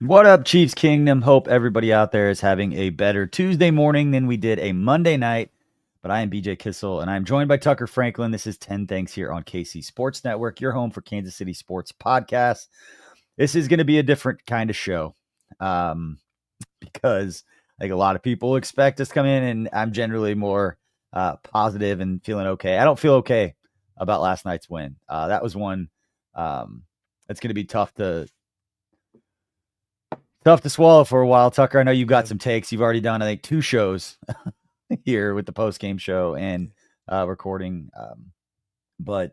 What up, Chiefs Kingdom? Hope everybody out there is having a better Tuesday morning than we did a Monday night. But I am BJ Kissel, and I'm joined by Tucker Franklin. This is 10 Things here on KC Sports Network, your home for Kansas City sports podcasts. This is going to be a different kind of show because I think a lot of people expect us to come in, and I'm generally more positive and feeling okay. I don't feel okay about last night's win. That was one that's going to be tough to swallow for a while. Tucker, I know you've got some takes. You've already done, I think, 2 shows here with the post-game show and recording. But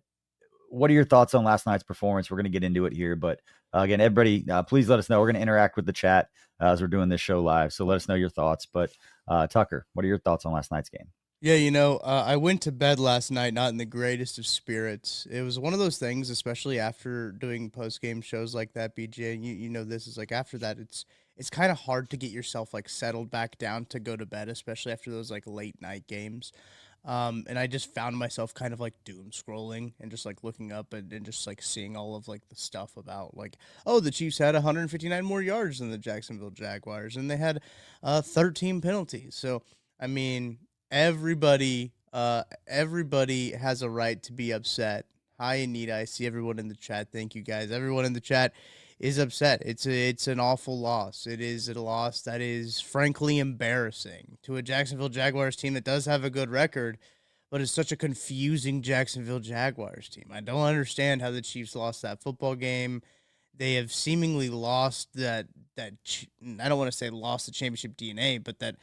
what are your thoughts on last night's performance? We're going to get into it here. But again, everybody, please let us know. We're going to interact with the chat as we're doing this show live. So let us know your thoughts. But Tucker, what are your thoughts on last night's game? Yeah, I went to bed last night not in the greatest of spirits. It was one of those things, especially after doing post-game shows like that, BJ. You know this is like after that, it's kind of hard to get yourself like settled back down to go to bed, especially after those like late night games. And I just found myself kind of like doom scrolling and just like looking up and just like seeing all of like the stuff about like, oh, the Chiefs had 159 more yards than the Jacksonville Jaguars, and they had 13 penalties. So I mean, everybody has a right to be upset. Hi, Anita. I see everyone in the chat. Thank you, guys. Everyone in the chat is upset. It's an awful loss. It is a loss that is frankly embarrassing to a Jacksonville Jaguars team that does have a good record, but it's such a confusing Jacksonville Jaguars team. I don't understand how the Chiefs lost that football game. They have seemingly lost I don't want to say lost the championship DNA, but that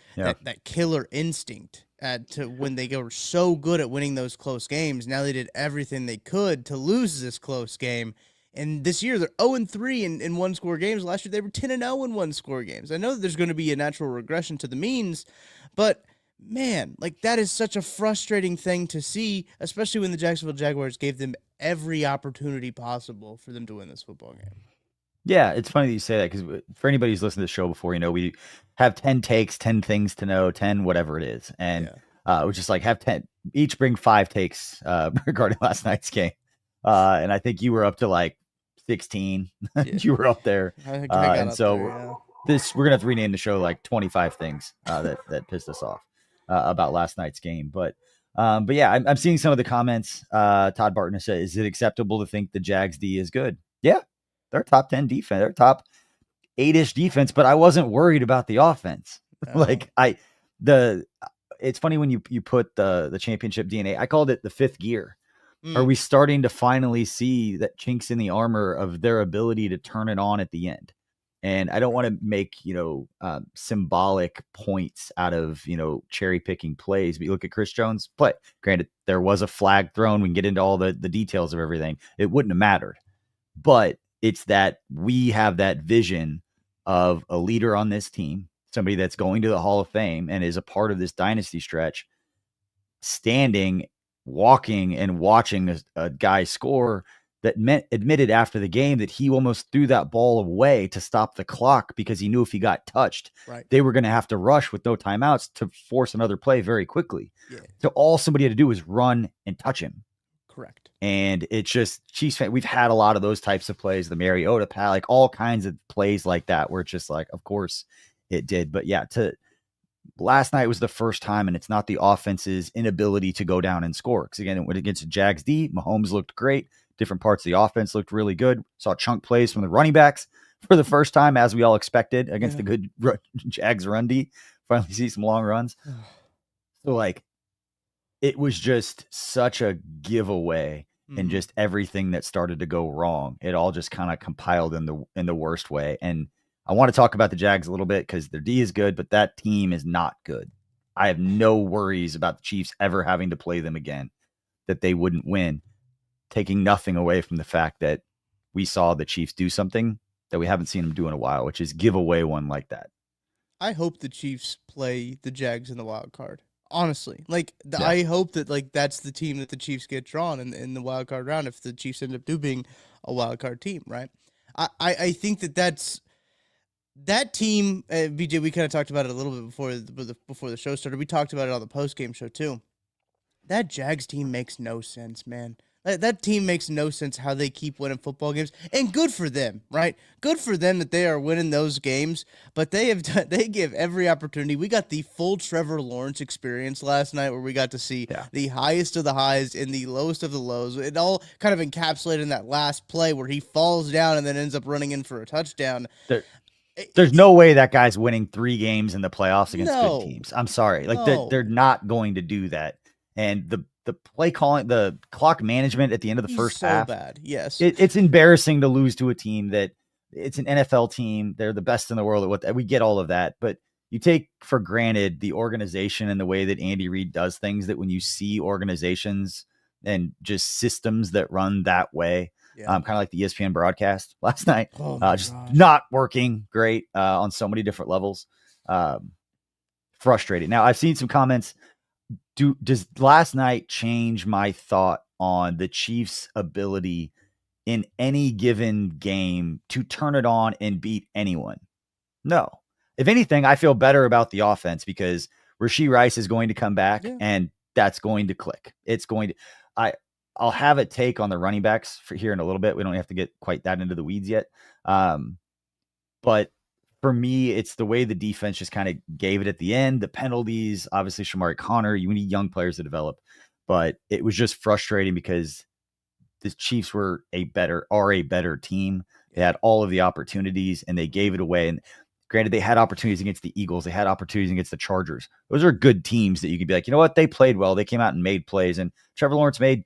killer instinct to when they were so good at winning those close games. Now they did everything they could to lose this close game. And this year they're 0-3 in one-score games. Last year they were 10-0 in one-score games. I know that there's going to be a natural regression to the means, but man, like that is such a frustrating thing to see, especially when the Jacksonville Jaguars gave them every opportunity possible for them to win this football game. Yeah, it's funny that you say that because for anybody who's listened to the show before, we have 10 takes, 10 things to know, 10 whatever it is. And we just like have 10, each bring 5 takes regarding last night's game. And I think you were up to like 16. You were up there. And so we're going to have to rename the show like 25 things that pissed us off about last night's game. But yeah, I'm seeing some of the comments. Todd Barton said, is it acceptable to think the Jags D is good? Yeah. They're top 10 defense. They're top 8-ish defense, but I wasn't worried about the offense. It's funny when you put the championship DNA. I called it the 5th gear. Are we starting to finally see that chinks in the armor of their ability to turn it on at the end? And I don't want to make, symbolic points out of, cherry picking plays. But you look at Chris Jones' play. Granted, there was a flag thrown. We can get into all the details of everything. It wouldn't have mattered. But it's that we have that vision of a leader on this team, somebody that's going to the Hall of Fame and is a part of this dynasty stretch, standing, walking, and watching a guy score that admitted after the game that he almost threw that ball away to stop the clock because he knew if he got touched, they were going to have to rush with no timeouts to force another play very quickly. Yeah. So all somebody had to do was run and touch him. Correct. And it's just Chiefs fan. We've had a lot of those types of plays, the Mariota pal, like all kinds of plays like that, where it's just like, of course it did. But yeah, last night was the first time, and it's not the offense's inability to go down and score. Because again, when against the Jags D, Mahomes looked great. Different parts of the offense looked really good. Saw chunk plays from the running backs for the first time, as we all expected, against the good Jags run D. Finally see some long runs. So like, it was just such a giveaway, and just everything that started to go wrong. It all just kind of compiled in the worst way. And I want to talk about the Jags a little bit because their D is good, but that team is not good. I have no worries about the Chiefs ever having to play them again, that they wouldn't win, taking nothing away from the fact that we saw the Chiefs do something that we haven't seen them do in a while, which is give away one like that. I hope the Chiefs play the Jags in the wild card. Honestly, I hope that that's the team that the Chiefs get drawn in the wild card round if the Chiefs end up being a wild card team, right? I think that's that team. BJ, we kind of talked about it a little bit before the show started. We talked about it on the post game show too. That Jags team makes no sense, man. That team makes no sense how they keep winning football games, and good for them, right? Good for them that they are winning those games. But they give every opportunity. We got the full Trevor Lawrence experience last night, where we got to see the highest of the highs and the lowest of the lows. It all kind of encapsulated in that last play where he falls down and then ends up running in for a touchdown. There's no way that guy's winning 3 games in the playoffs against good teams. I'm sorry, like they're not going to do that. And the play calling, the clock management at the end of the first half, bad. Yes, it's embarrassing to lose to a team that it's an NFL team. They're the best in the world at what we get all of that, but you take for granted the organization and the way that Andy Reid does things. That when you see organizations and just systems that run that way, kind of like the ESPN broadcast last night, just not working great on so many different levels. Frustrating. Now I've seen some comments. Does last night change my thought on the Chiefs' ability in any given game to turn it on and beat anyone? No. If anything, I feel better about the offense because Rashee Rice is going to come back and that's going to click. It's going to. I'll have a take on the running backs for here in a little bit. We don't have to get quite that into the weeds yet. But for me, it's the way the defense just kind of gave it at the end. The penalties, obviously, Shamari Connor, you need young players to develop. But it was just frustrating because the Chiefs are a better team. They had all of the opportunities and they gave it away. And granted, they had opportunities against the Eagles. They had opportunities against the Chargers. Those are good teams that you could be like, you know what? They played well. They came out and made plays. And Trevor Lawrence made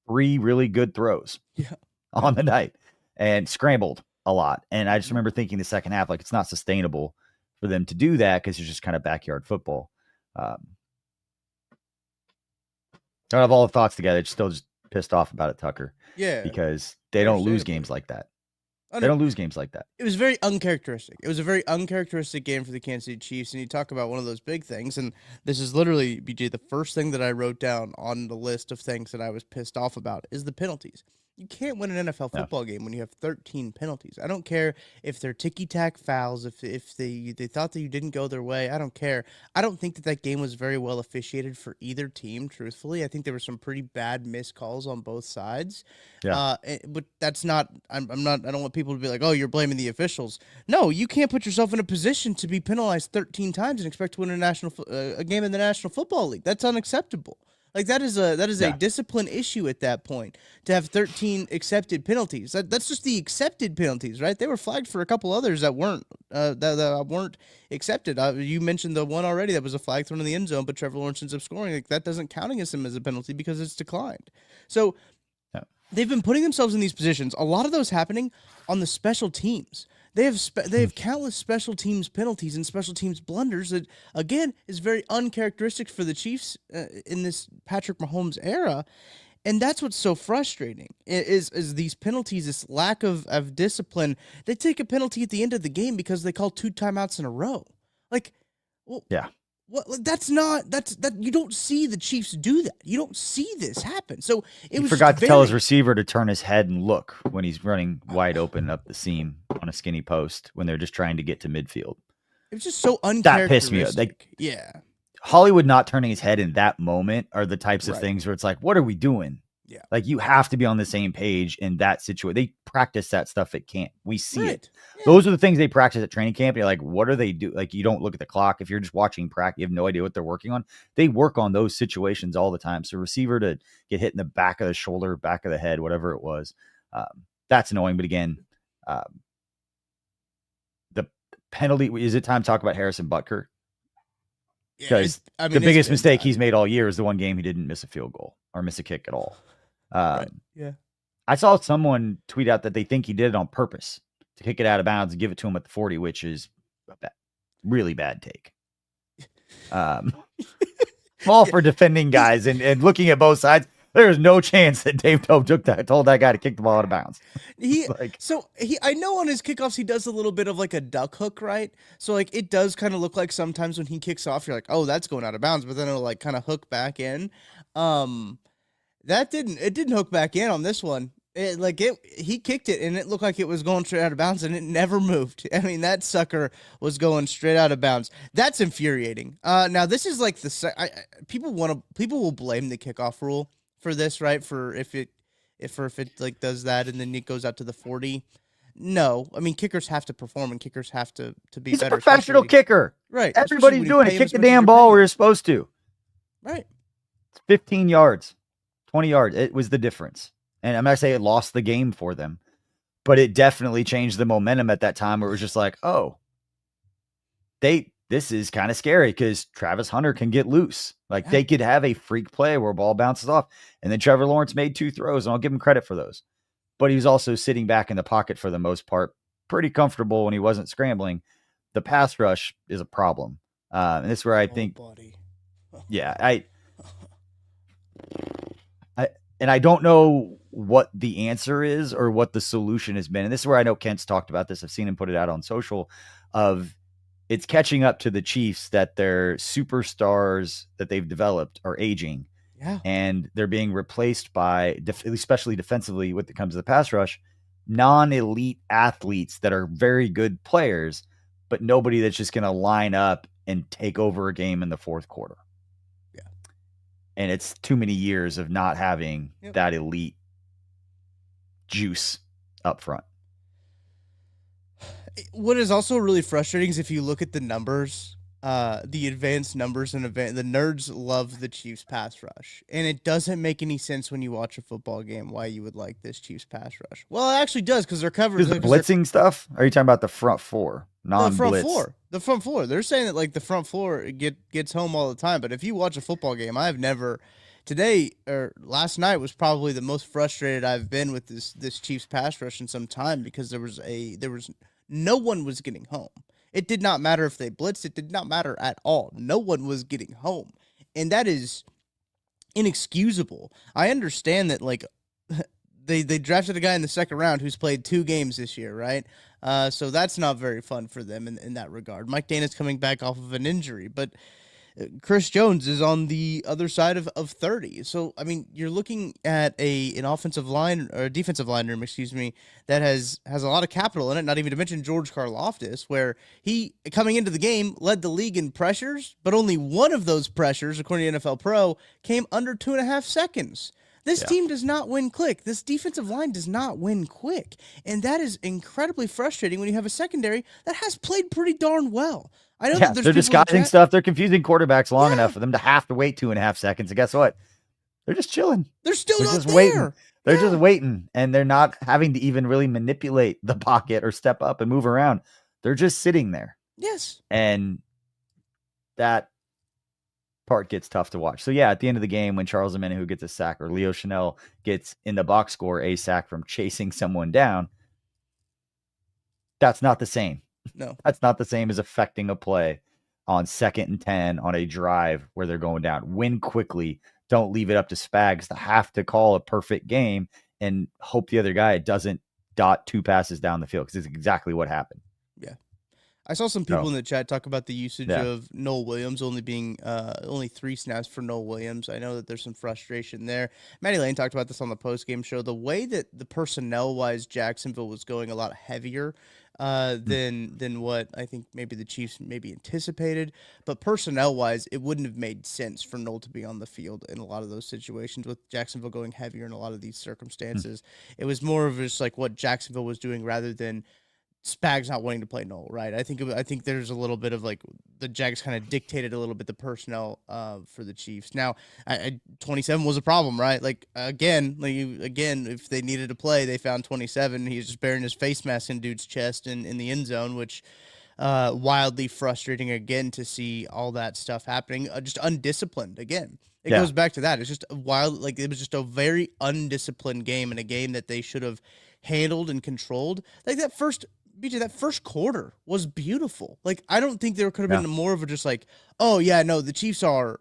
3 really good throws on the night and scrambled a lot. And I just remember thinking the second half, like it's not sustainable for them to do that because it's just kind of backyard football. I don't have all the thoughts together. It's still just pissed off about it, Tucker. Yeah. Because they don't lose games like that. They don't lose games like that. It was very uncharacteristic. It was a very uncharacteristic game for the Kansas City Chiefs. And you talk about one of those big things. And this is literally, BJ, the first thing that I wrote down on the list of things that I was pissed off about is the penalties. You can't win an NFL football game when you have 13 penalties. I don't care if they're ticky-tack fouls, if they thought that you didn't go their way. I don't care. I don't think that game was very well officiated for either team, truthfully. I think there were some pretty bad missed calls on both sides. Yeah. But that's not – I don't want people to be like, oh, you're blaming the officials. No, you can't put yourself in a position to be penalized 13 times and expect to win a game in the National Football League. That's unacceptable. Like that is a discipline issue at that point to have 13 accepted penalties. That's just the accepted penalties, right? They were flagged for a couple others that weren't accepted. You mentioned the one already that was a flag thrown in the end zone, but Trevor Lawrence ends up scoring. Like that doesn't count against him as a penalty because it's declined. So they've been putting themselves in these positions. A lot of those happening on the special teams. They have countless special teams penalties and special teams blunders that, again, is very uncharacteristic for the Chiefs in this Patrick Mahomes era. And that's what's so frustrating is these penalties, this lack of discipline. They take a penalty at the end of the game because they call 2 timeouts in a row. Like, well, well, you don't see the Chiefs do that. You don't see this happen. So he forgot to tell his receiver to turn his head and look when he's running wide open up the seam on a skinny post when they're just trying to get to midfield. It was just so uncharacteristic. That pissed me off. Like, Hollywood not turning his head in that moment are the types of things where it's like, what are we doing? Yeah. Like you have to be on the same page in that situation. They practice that stuff at camp. We see it. Yeah. Those are the things they practice at training camp. You're like, what are they do? Like you don't look at the clock. If you're just watching practice, you have no idea what they're working on. They work on those situations all the time. So receiver to get hit in the back of the shoulder, back of the head, whatever it was. That's annoying. But again, the penalty, is it time to talk about Harrison Butker? Because the biggest mistake he's made all year is the one game he didn't miss a field goal or miss a kick at all. I saw someone tweet out that they think he did it on purpose to kick it out of bounds and give it to him at the 40, which is a really bad take. All for defending guys and looking at both sides. There's no chance that Dave Tope told that guy to kick the ball out of bounds. I know on his kickoffs he does a little bit of like a duck hook, right? So like it does kind of look like sometimes when he kicks off, you're like, oh, that's going out of bounds, but then it'll like kind of hook back in. It didn't hook back in on this one. He kicked it and it looked like it was going straight out of bounds and it never moved. I mean, that sucker was going straight out of bounds. That's infuriating. Now this is like people will blame the kickoff rule for this, right? For if it like does that and then it goes out to the 40. No, I mean kickers have to perform and kickers have to be He's better. a professional kicker. Right. Everybody's doing it. Kick the damn ball where you're supposed to. Right. It's 15 yards, 20 yards. It was the difference. And I'm not saying it lost the game for them, but it definitely changed the momentum at that time where it was just like, oh, this is kind of scary because Travis Hunter can get loose. Like they could have a freak play where a ball bounces off. And then Trevor Lawrence made 2 throws, and I'll give him credit for those. But he was also sitting back in the pocket for the most part, pretty comfortable when he wasn't scrambling. The pass rush is a problem. And this is where I think, yeah, I don't know what the answer is or what the solution has been. And this is where I know Kent's talked about this. I've seen him put it out on social of it's catching up to the Chiefs that their superstars that they've developed are aging. Yeah. And they're being replaced by, especially defensively when it comes to the pass rush, non-elite athletes that are very good players, but nobody that's just going to line up and take over a game in the fourth quarter. Yeah. And it's too many years of not having that elite juice up front. What is also really frustrating is if you look at the numbers, the advanced numbers and the nerds love the Chiefs pass rush. And it doesn't make any sense when you watch a football game why you would like this Chiefs pass rush. Well, it actually does because they're covered. The blitzing stuff? Or are you talking about the front four? Non-blitz. The front four. They're saying that like the front floor gets home all the time. But if you watch a football game, I've never today or last night was probably the most frustrated I've been with this Chiefs pass rush in some time because there was no one was getting home. It did not matter if they blitzed. It did not matter at all. No one was getting home. And that is inexcusable. I understand that, like, they drafted a guy in the second round who's played 2 games this year, right? So that's not very fun for them in that regard. Mike Dana's coming back off of an injury, but Chris Jones is on the other side of 30. So, I mean, you're looking at an offensive line or defensive line room, that has a lot of capital in it, not even to mention George Karlaftis, where he, coming into the game, led the league in pressures, but only one of those pressures, according to NFL Pro, came under 2.5 seconds. This team does not win quick. This defensive line does not win quick. And that is incredibly frustrating when you have a secondary that has played pretty darn well. I know that they're disguising stuff. They're confusing quarterbacks long enough for them to have to wait 2.5 seconds. And guess what? They're just chilling. They're still not just there. Waiting. They're just waiting, and they're not having to even really manipulate the pocket or step up and move around. They're just sitting there. Yes. And that part gets tough to watch. So, yeah, at the end of the game, when Charles Omenihu gets a sack or Leo Chanel gets in the box score a sack from chasing someone down, that's not the same. No. That's not the same as affecting a play on 2nd and 10 on a drive where they're going down. Win quickly. Don't leave it up to Spags to have to call a perfect game and hope the other guy doesn't dot 2 passes down the field, because it's exactly what happened. Yeah. I saw some people in the chat talk about the usage of Noel Williams only being only 3 snaps for Noel Williams. I know that there's some frustration there. Matty Lane talked about this on the post-game show. The way that the personnel-wise Jacksonville was going a lot heavier than what I think maybe the Chiefs maybe anticipated. But personnel-wise, it wouldn't have made sense for Noel to be on the field in a lot of those situations with Jacksonville going heavier in a lot of these circumstances. It was more of just like what Jacksonville was doing rather than Spags not wanting to play Noel, right? I think there's a little bit of like the Jags kind of dictated a little bit the personnel for the Chiefs. Now, 27 was a problem, right? Like again, if they needed to play, they found 27. He was just burying his face mask in dude's chest in the end zone, which wildly frustrating again to see all that stuff happening. Just undisciplined again. It goes back to that. It's just wild. Like it was just a very undisciplined game, and a game that they should have handled and controlled. Like that first. BJ, that first quarter was beautiful. Like, I don't think there could have been more of a just like, oh yeah, no, the Chiefs are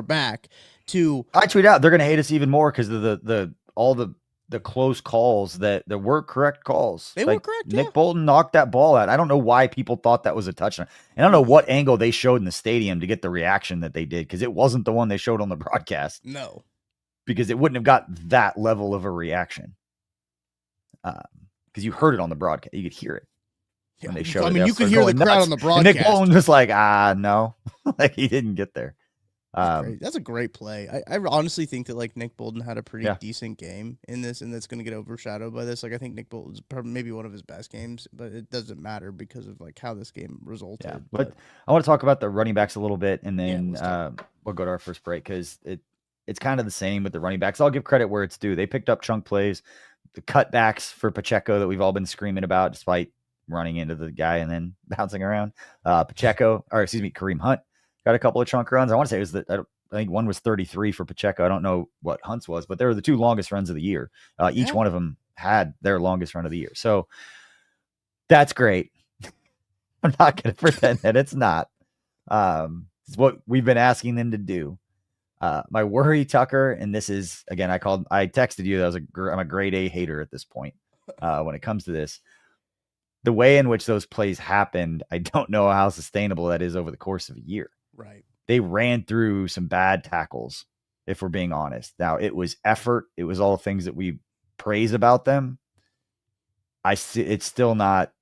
back. To I tweet out they're going to hate us even more because of all the close calls that were correct calls. They were correct. Nick Bolton knocked that ball out. I don't know why people thought that was a touchdown. And I don't know what angle they showed in the stadium to get the reaction that they did, because it wasn't the one they showed on the broadcast. No, because it wouldn't have got that level of a reaction. Because you heard it on the broadcast. You could hear it when they showed it. I mean, you could hear the crowd on the broadcast. And Nick Bolton was like, no. Like, he didn't get there. That's a great play. I honestly think that like Nick Bolton had a pretty Yeah. decent game in this, and that's going to get overshadowed by this. Like I think Nick Bolton's probably maybe one of his best games, but it doesn't matter because of like how this game resulted. Yeah, but I want to talk about the running backs a little bit, and then we'll go to our first break because it's kind of the same with the running backs. I'll give credit where it's due. They picked up chunk plays, the cutbacks for Pacheco that we've all been screaming about, despite running into the guy and then bouncing around. Kareem Hunt got a couple of chunk runs. I want to say it was I think one was 33 for Pacheco. I don't know what Hunt's was, but they were the 2 longest runs of the year. Each one of them had their longest run of the year. So that's great. I'm not going to pretend that it's not. It's what we've been asking them to do. My worry, Tucker, and this is, again, I texted you that I'm a grade A hater at this point when it comes to this. The way in which those plays happened, I don't know how sustainable that is over the course of a year. Right. They ran through some bad tackles, if we're being honest. Now, it was effort. It was all things that we praise about them. It's still not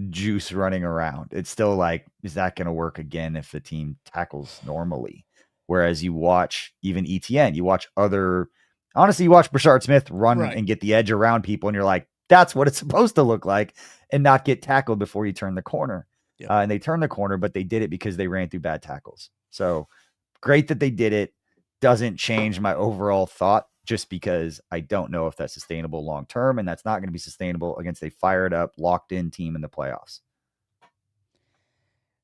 juice running around. It's still like, is that going to work again if the team tackles normally? Whereas you watch even ETN, you watch Brashard Smith run and get the edge around people, and you're like, that's what it's supposed to look like, and not get tackled before you turn the corner. Yep. And they turned the corner, but they did it because they ran through bad tackles. So great that they did it. Doesn't change my overall thought, just because I don't know if that's sustainable long term, and that's not going to be sustainable against a fired up, locked in team in the playoffs.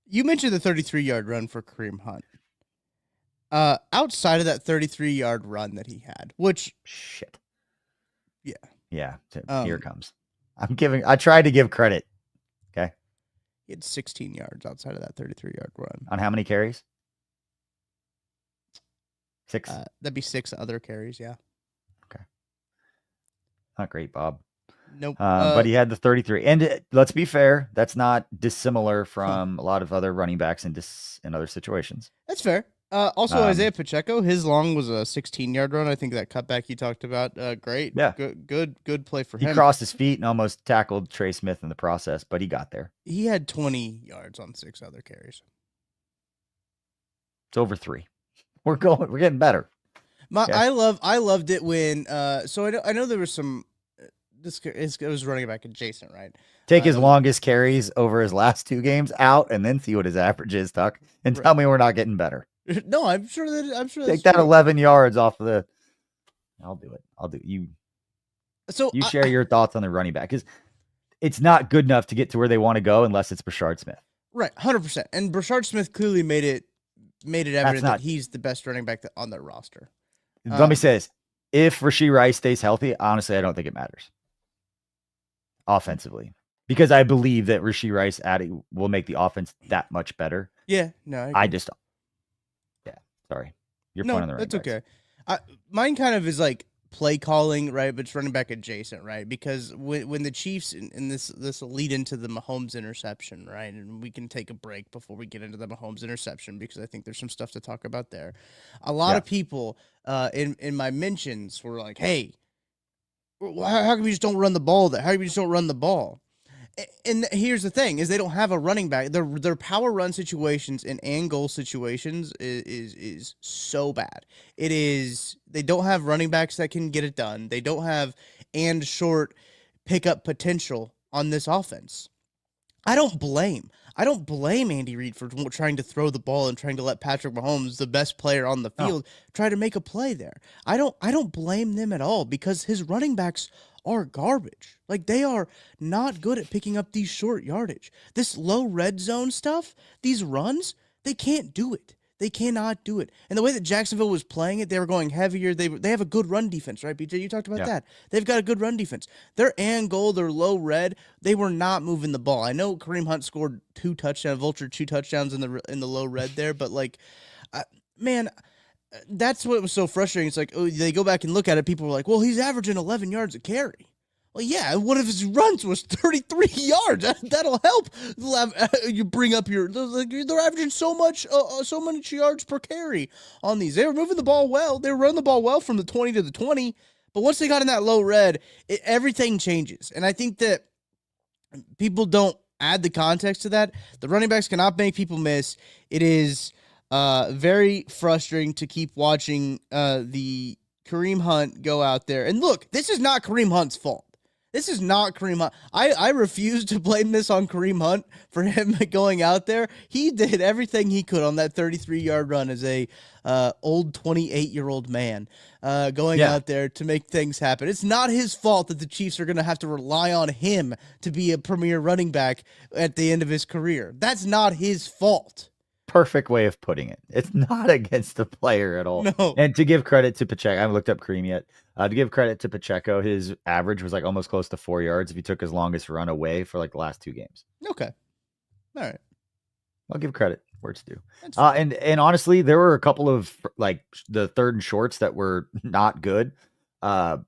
You mentioned the 33-yard run for Kareem Hunt. Outside of that 33-yard run that he had, which shit. Yeah. Yeah. Here it comes. I tried to give credit. Okay. He had 16 yards outside of that 33-yard run. On how many carries? 6. That'd be 6 other carries. Yeah. Okay. Not great, Bob. Nope. But he had the 33. And let's be fair, that's not dissimilar from a lot of other running backs in other situations. That's fair. Also, Isaiah Pacheco, his long was a 16-yard run. I think that cutback you talked about, great. Yeah. Good play for him. He crossed his feet and almost tackled Trey Smith in the process, but he got there. He had 20 yards on 6 other carries. It's over 3. We're getting better. I loved it when so I know there was some it was running back adjacent, right? Take his longest carries over his last 2 games out, and then see what his average is, Tuck, and tell me we're not getting better. No, I'm sure take that 11 yards off of the. I'll do it. You. So you share your thoughts on the running back, because it's not good enough to get to where they want to go unless it's Brashard Smith. Right, 100%. And Brashard Smith clearly made it evident that he's the best running back on their roster. Let me say this: if Rashee Rice stays healthy, honestly, I don't think it matters offensively, because I believe that Rashee Rice adding will make the offense that much better. Yeah, no, sorry, you're pointing on the running that's backs. Okay. Mine kind of is like play calling, right? But it's running back adjacent, right? Because when the Chiefs, and this will lead into the Mahomes interception, right? And we can take a break before we get into the Mahomes interception, because I think there's some stuff to talk about there. A lot of people in my mentions were like, hey, how come you just don't run the ball there? How come you just don't run the ball? And here's the thing: is they don't have a running back. Their power run situations and goal situations is so bad. It is. They don't have running backs that can get it done. They don't have short pickup potential on this offense. I don't blame Andy Reid for trying to throw the ball and trying to let Patrick Mahomes, the best player on the field, try to make a play there. I don't blame them at all, because his running backs are garbage. Like, they are not good at picking up these short yardage. This low red zone stuff, these runs, they can't do it. They cannot do it. And the way that Jacksonville was playing it, they were going heavier. They have a good run defense, right, BJ? You talked about that. They've got a good run defense. Their goal, their low red, they were not moving the ball. I know Kareem Hunt scored 2 touchdowns, vulture 2 touchdowns in the low red there, but like, man, that's what was so frustrating. It's like, they go back and look at it. People were like, well, he's averaging 11 yards a carry. Well, yeah, one of his runs was 33 yards. That'll help. You bring up they're averaging so many yards per carry on these. They were moving the ball well. They were running the ball well from the 20 to the 20. But once they got in that low red, everything changes. And I think that people don't add the context to that. The running backs cannot make people miss. It is Very frustrating to keep watching the Kareem Hunt go out there. And look, this is not Kareem Hunt's fault. This is not Kareem Hunt. I refuse to blame this on Kareem Hunt for him going out there. He did everything he could on that 33-yard run as a old 28-year-old man going out there to make things happen. It's not his fault that the Chiefs are going to have to rely on him to be a premier running back at the end of his career. That's not his fault. Perfect way of putting it. It's not against the player at all. No. And to give credit to Pacheco, I haven't looked up Kareem yet. To give credit to Pacheco, his average was like almost close to 4 yards if he took his longest run away for like the last 2 games. Okay. All right. I'll give credit where it's due. And honestly, there were a couple of like the third and shorts that were not good that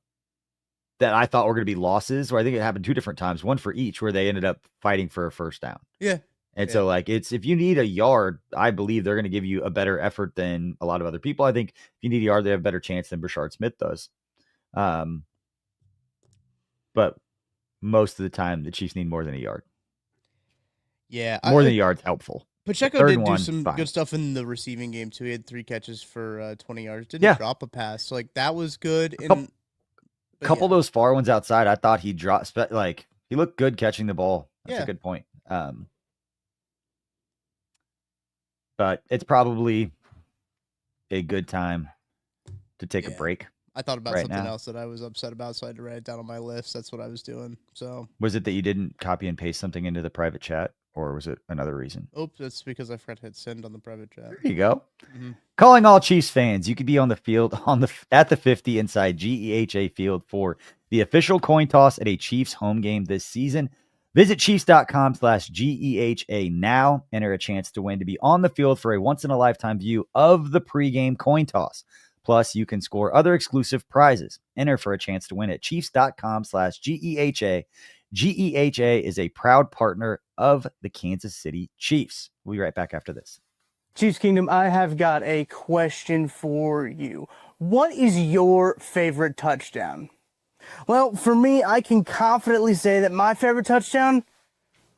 I thought were going to be losses, or I think it happened 2 different times, one for each, where they ended up fighting for a first down. Yeah. And so, like, it's if you need a yard, I believe they're going to give you a better effort than a lot of other people. I think if you need a yard, they have a better chance than Brashard Smith does. But most of the time, the Chiefs need more than a yard. Yeah. More than a yard's helpful. Pacheco did do some good stuff in the receiving game, too. He had 3 catches for 20 yards. Didn't drop a pass. So, like, that was good. A couple of those far ones outside, I thought he dropped. Like, he looked good catching the ball. That's a good point. But it's probably a good time to take a break. I thought about something else that I was upset about, so I had to write it down on my list. That's what I was doing. So was it that you didn't copy and paste something into the private chat, or was it another reason? Oops, that's because I forgot to hit send on the private chat. There you go. Mm-hmm. Calling all Chiefs fans. You could be on the field at the 50 inside GEHA Field for the official coin toss at a Chiefs home game this season. Visit Chiefs.com/GEHA now. Enter a chance to win to be on the field for a once-in-a-lifetime view of the pregame coin toss. Plus, you can score other exclusive prizes. Enter for a chance to win at Chiefs.com/GEHA. GEHA is a proud partner of the Kansas City Chiefs. We'll be right back after this. Chiefs Kingdom, I have got a question for you. What is your favorite touchdown? Well, for me, I can confidently say that my favorite touchdown,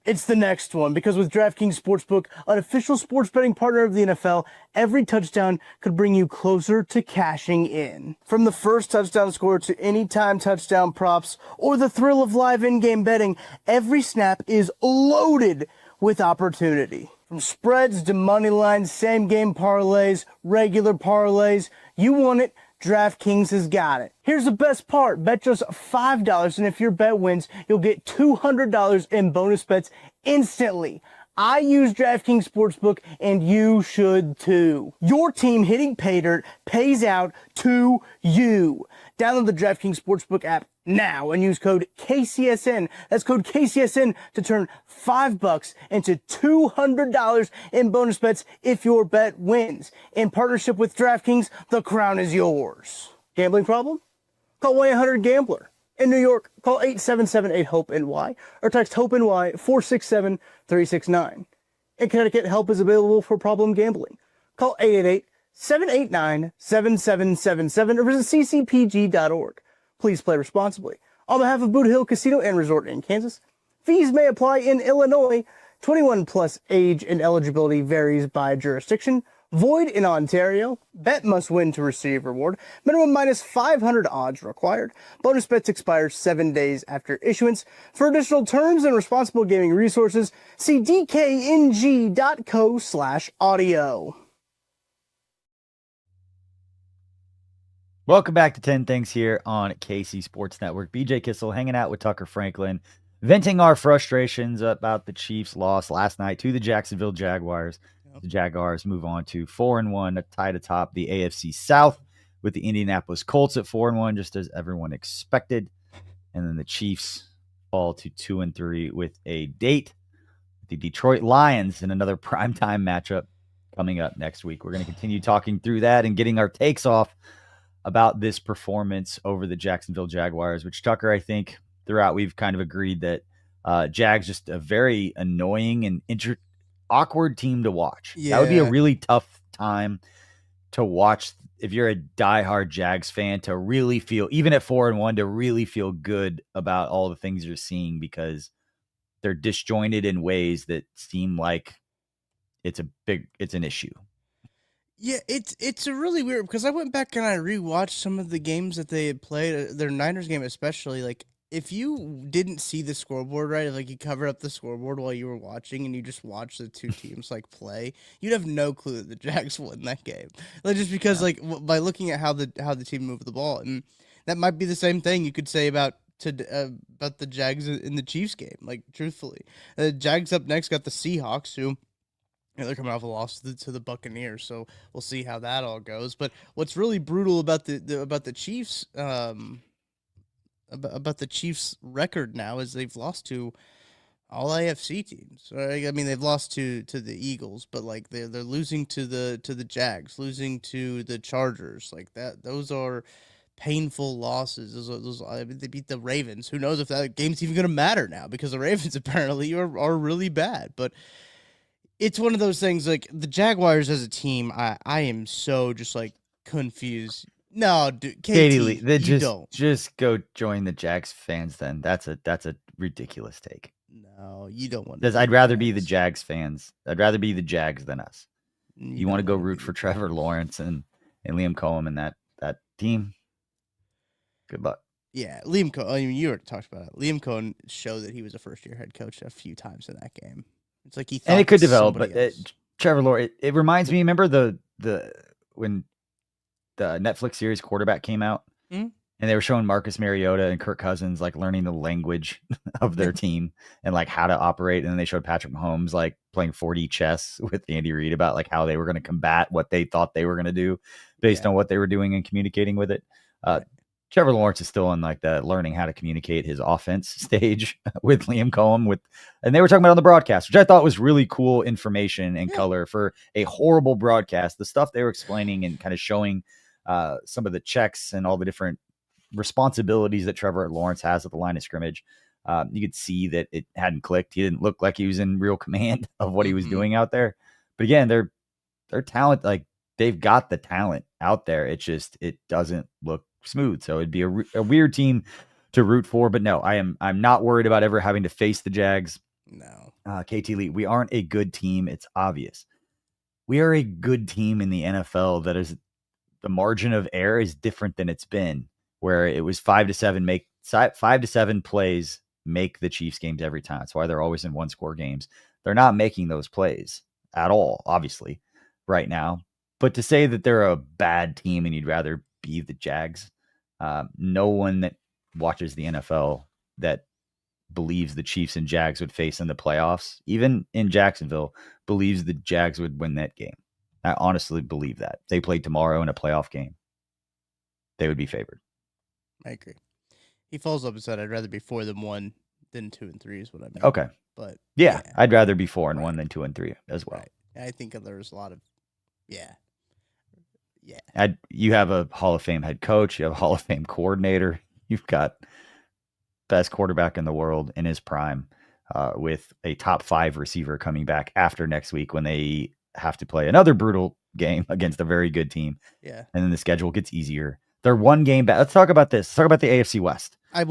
it's the next one. Because with DraftKings Sportsbook, an official sports betting partner of the NFL, every touchdown could bring you closer to cashing in. From the first touchdown score to anytime touchdown props or the thrill of live in-game betting, every snap is loaded with opportunity. From spreads to money lines, same-game parlays, regular parlays, you want it, DraftKings has got it. Here's the best part. Bet just $5, and if your bet wins, you'll get $200 in bonus bets instantly. I use DraftKings Sportsbook, and you should too. Your team hitting pay dirt pays out to you. Download the DraftKings Sportsbook app now and use code KCSN. That's code KCSN to turn $5 into $200 in bonus bets if your bet wins. In partnership with DraftKings, the crown is yours. Gambling problem? Call 1-800-GAMBLER. In New York, call 877-8-HOPE-NY or text HOPE-NY 467-369. In Connecticut, help is available for problem gambling. Call 888-789-7777 or visit ccpg.org. Please play responsibly. On behalf of Boot Hill Casino and Resort in Kansas, fees may apply in Illinois. 21 plus age and eligibility varies by jurisdiction. Void in Ontario. Bet must win to receive reward. Minimum minus 500 odds required. Bonus bets expire 7 days after issuance. For additional terms and responsible gaming resources, see dkng.co/audio. Welcome back to 10 Things here on KC Sports Network. BJ Kissel hanging out with Tucker Franklin, venting our frustrations about the Chiefs' loss last night to the Jacksonville Jaguars. The Jaguars move on to 4-1, tied atop the AFC South with the Indianapolis Colts at 4-1, just as everyone expected. And then the Chiefs fall to 2-3 with a date. The Detroit Lions in another primetime matchup coming up next week. We're going to continue talking through that and getting our takes off about this performance over the Jacksonville Jaguars, which, Tucker, I think throughout we've kind of agreed that Jags just a very annoying and awkward team to watch. Yeah. That would be a really tough time to watch if you're a diehard Jags fan, to really feel, even at 4-1, to really feel good about all the things you're seeing, because they're disjointed in ways that seem like it's an issue. Yeah, it's a really weird because I went back and I rewatched some of the games that they had played, their Niners game especially. Like, if you didn't see the scoreboard right, if, like you covered up the scoreboard while you were watching and you just watched the two teams like play, you'd have no clue that the Jags won that game. Like, just because Yeah. like by looking at how the team moved the ball, and that might be the same thing you could say about the Jags in the Chiefs game. Like, truthfully, the Jags up next got the Seahawks, who, they're coming off a loss to the Buccaneers, so we'll see how that all goes. But what's really brutal about the Chiefs, about the Chiefs' record now is they've lost to all AFC teams. Right? I mean, they've lost to the Eagles, but like they're losing to the Jags, losing to the Chargers, like that. Those are painful losses. I mean, they beat the Ravens. Who knows if that game's even going to matter now, because the Ravens apparently are really bad, but. It's one of those things, like the Jaguars as a team. I am so just like confused. No, dude, Katie Lee, you don't. just go join the Jags fans. Then that's a ridiculous take. No, you don't want. Because I'd rather be the Jags fans. I'd rather be the Jags than us. You want to go root for Trevor Lawrence and Liam Cohen and that team? Good luck. Yeah, Liam Cohen. I mean, you already talked about it. Liam Cohen showed that he was a first-year head coach a few times in that game. It's like he thought, and it could develop, but else. Trevor Lawrence. It reminds me. Remember the when the Netflix series Quarterback came out, Mhm. and they were showing Marcus Mariota and Kirk Cousins like learning the language of their team and like how to operate, and then they showed Patrick Mahomes like playing 4D chess with Andy Reid about like how they were going to combat what they thought they were going to do based on what they were doing and communicating with it. Trevor Lawrence is still in like the learning how to communicate his offense stage with Liam Cohen and they were talking about on the broadcast, which I thought was really cool information and color for a horrible broadcast. The stuff they were explaining and kind of showing some of the checks and all the different responsibilities that Trevor Lawrence has at the line of scrimmage. You could see that it hadn't clicked. He didn't look like he was in real command of what he was doing out there. But again, their talent, like they've got the talent out there. It doesn't look smooth. So it'd be a weird team to root for. But no, I'm not worried about ever having to face the Jags. No. KT Lee, we aren't a good team. It's obvious. We are a good team in the NFL that is the margin of error is different than it's been, where it was 5-7 plays make the Chiefs games every time. That's why they're always in one score games. They're not making those plays at all, obviously, right now. But to say that they're a bad team and you'd rather be the Jags, no one that watches the NFL that believes the Chiefs and Jags would face in the playoffs, even in Jacksonville, believes the Jags would win that game. I honestly believe that. They played tomorrow in a playoff game, they would be favored. I agree. He follows up and said, "I'd rather be 4-1 than 2-3" is what I mean. Okay, but yeah, I'd rather be 4-1 than 2-3 as well. Right. I think there's a lot of yeah. You have a Hall of Fame head coach. You have a Hall of Fame coordinator. You've got best quarterback in the world in his prime, with a top 5 receiver coming back after next week when they have to play another brutal game against a very good team. Yeah. And then the schedule gets easier. They're one game back. Let's talk about this. Let's talk about the AFC West. I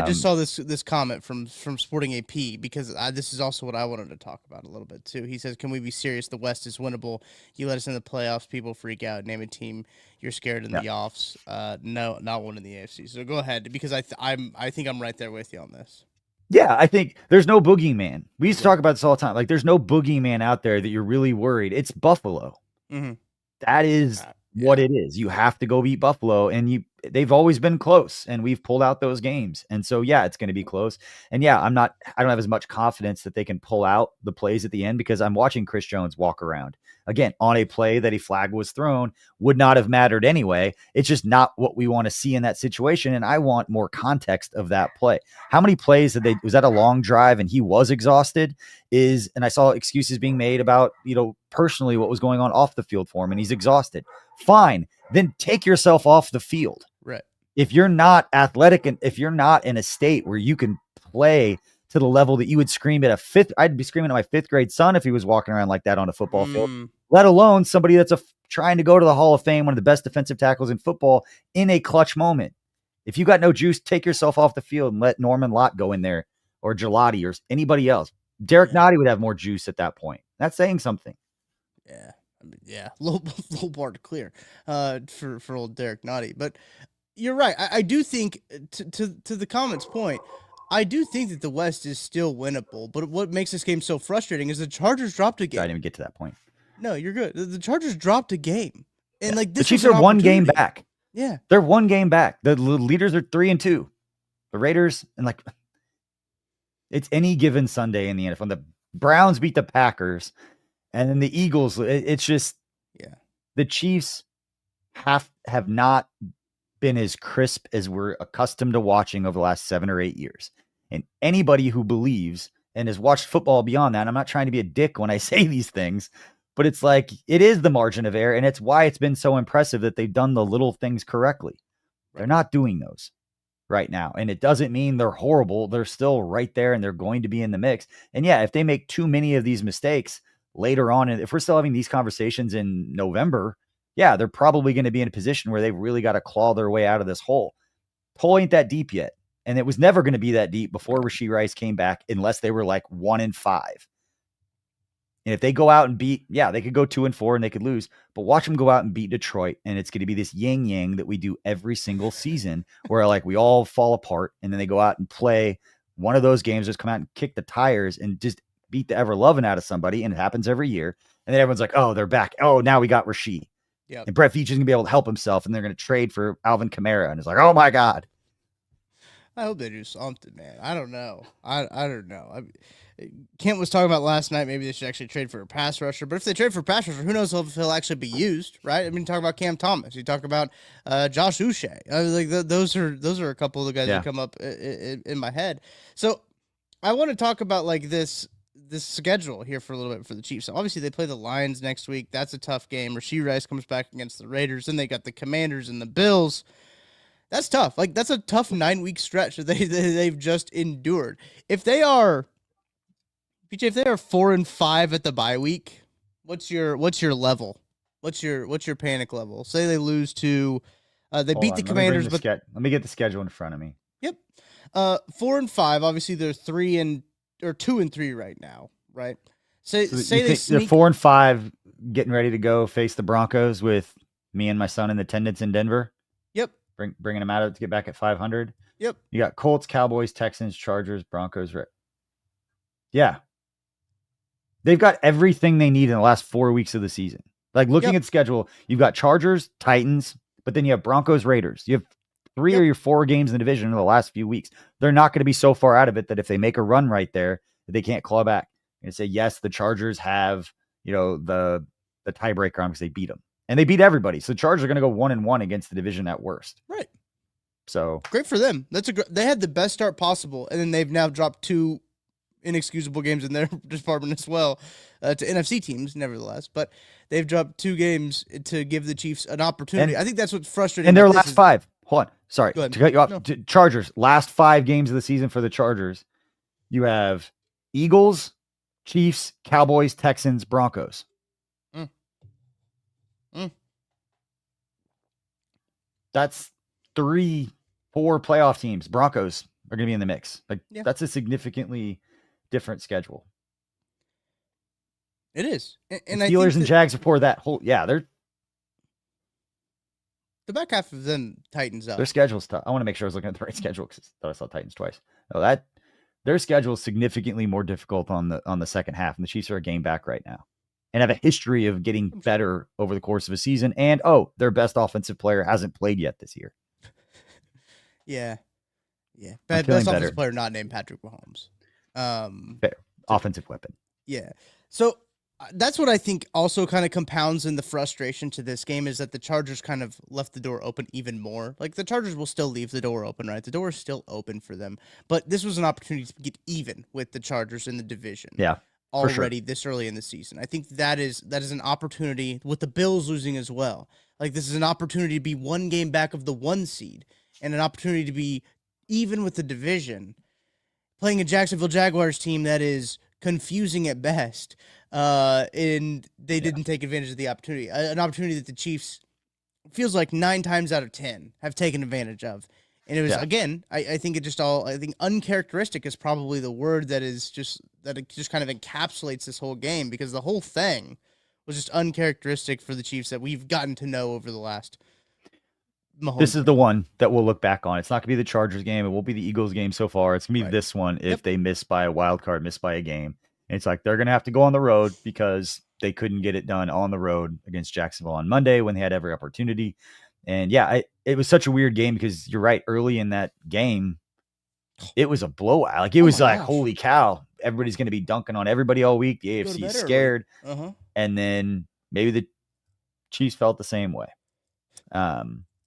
just saw this comment from Sporting AP, because this is also what I wanted to talk about a little bit too. He says, "Can we be serious? The West is winnable. You let us in the playoffs, people freak out. Name a team you're scared in the offs. No, not one in the AFC. So go ahead, because I think I'm right there with you on this." Yeah, I think there's no boogeyman. We used to talk about this all the time. Like, there's no boogeyman out there that you're really worried. It's Buffalo. Mm-hmm. That is what it is. You have to go beat Buffalo, and they've always been close, and we've pulled out those games. And so, yeah, it's going to be close. And yeah, I don't have as much confidence that they can pull out the plays at the end, because I'm watching Chris Jones walk around again on a play that a flag was thrown, would not have mattered anyway. It's just not what we want to see in that situation. And I want more context of that play. How many plays was that a long drive and he was exhausted? And I saw excuses being made about, personally what was going on off the field for him, and he's exhausted. Fine. Then take yourself off the field. Right. If you're not athletic and if you're not in a state where you can play to the level that you would scream at I'd be screaming at my 5th grade son if he was walking around like that on a football field, let alone somebody that's trying to go to the Hall of Fame, one of the best defensive tackles in football, in a clutch moment. If you got no juice, take yourself off the field and let Norman Lott go in there, or Gelati, or anybody else. Derek Nottie would have more juice at that point. That's saying something. Yeah. Yeah, low bar to clear for old Derek Nottie. But you're right. I do think, to the comments point, I do think that the West is still winnable. But what makes this game so frustrating is the Chargers dropped a I game. didn't even get to that point. No, you're good. The Chargers dropped a game. And like The this Chiefs was an are one game opportunity. back. Yeah. They're one game back. The leaders are 3-2. The Raiders, and like, it's any given Sunday in the NFL. When the Browns beat the Packers, and then the Eagles, it's just, Yeah. the Chiefs have not been as crisp as we're accustomed to watching over the last 7 or 8 years. And anybody who believes and has watched football beyond that, I'm not trying to be a dick when I say these things, but it's like, it is the margin of error, and it's why it's been so impressive that they've done the little things correctly. They're not doing those right now. And it doesn't mean they're horrible. They're still right there, and they're going to be in the mix. And yeah, if they make too many of these mistakes later on, and if we're still having these conversations in November, yeah, they're probably going to be in a position where they've really got to claw their way out of this hole. The hole ain't that deep yet. And it was never going to be that deep before Rashee Rice came back, unless they were like 1-5. And if they go out and beat, yeah, they could go 2-4 and they could lose, but watch them go out and beat Detroit. And it's going to be this yin yang that we do every single season where like we all fall apart, and then they go out and play one of those games, just come out and kick the tires and just beat the ever loving out of somebody. And it happens every year. And then everyone's like, oh, they're back. Oh, now we got Rashee. Yep. And Brett Veach is going to be able to help himself, and they're going to trade for Alvin Kamara. And it's like, oh my God. I hope they do something, man. I don't know. I don't know. Kent was talking about last night, maybe they should actually trade for a pass rusher. But if they trade for a pass rusher, who knows if he'll actually be used, right? I mean, talk about Cam Thomas. You talk about Josh Uche. Those are a couple of the guys that come up in my head. So I want to talk about like this schedule here for a little bit for the Chiefs. So obviously they play the Lions next week. That's a tough game. Rashee Rice comes back against the Raiders. Then they got the Commanders and the Bills. That's tough. Like, that's a tough 9-week stretch that they've just endured. If they are, PJ, if they are 4-5 at the bye week, what's your level? What's your panic level? Say they lose to, they beat the Commanders, but let me get the schedule in front of me. Yep. 4-5. Obviously, they're 2-3 right now, right? Say they sneak. They're 4-5, getting ready to go face the Broncos with me and my son in attendance in Denver. Yep. Bringing them out to get back at 500. Yep. You got Colts, Cowboys, Texans, Chargers, Broncos. Yeah. They've got everything they need in the last 4 weeks of the season. Like, looking at the schedule, you've got Chargers, Titans, but then you have Broncos, Raiders. You have 3 or 4 games in the division in the last few weeks. They're not going to be so far out of it that if they make a run right there, that they can't claw back. And say, yes, the Chargers have, the tiebreaker on because they beat them. And they beat everybody. So the Chargers are going to go 1-1 against the division at worst. Right. So great for them. They had the best start possible, and then they've now dropped 2 inexcusable games in their department as well to NFC teams, nevertheless. But they've dropped 2 games to give the Chiefs an opportunity. I think that's what's frustrating. And their last 5. Hold on. Sorry. Go ahead. To cut you off. No. Chargers. Last 5 games of the season for the Chargers. You have Eagles, Chiefs, Cowboys, Texans, Broncos. That's 3-4 playoff teams. Broncos are going to be in the mix. That's a significantly different schedule. It is. And the Steelers and Jags before that whole, they're the back half of them tightens up. Their schedule's tough. I want to make sure I was looking at the right schedule because I thought I saw Titans twice. No, their schedule is significantly more difficult on the second half, and the Chiefs are a game back right now and have a history of getting better over the course of a season. And their best offensive player hasn't played yet this year. Yeah. Best offensive player not named Patrick Mahomes. Fair. Offensive weapon. Yeah. So that's what I think also kind of compounds in the frustration to this game is that the Chargers kind of left the door open even more. Like, the Chargers will still leave the door open, right? The door is still open for them. But this was an opportunity to get even with the Chargers in the division. Yeah. Already this early in the season. I think that is an opportunity with the Bills losing as well. Like, this is an opportunity to be 1 game back of the 1 seed and an opportunity to be even with the division, playing a Jacksonville Jaguars team that is confusing at best. And they didn't take advantage of the opportunity, an opportunity that the Chiefs feels like 9 times out of 10 have taken advantage of. And it was, again, I think I think uncharacteristic is probably the word that it just kind of encapsulates this whole game, because the whole thing was just uncharacteristic for the Chiefs that we've gotten to know over the last. This is the one that we'll look back on. It's not going to be the Chargers game. It won't be the Eagles game so far. It's going to be this one if they miss by a wild card, miss by a game. And it's like they're going to have to go on the road because they couldn't get it done on the road against Jacksonville on Monday when they had every opportunity. And yeah, it was such a weird game because you're right. Early in that game, it was a blowout. Like it was like, holy cow, everybody's going to be dunking on everybody all week. The AFC is scared. And then maybe the Chiefs felt the same way.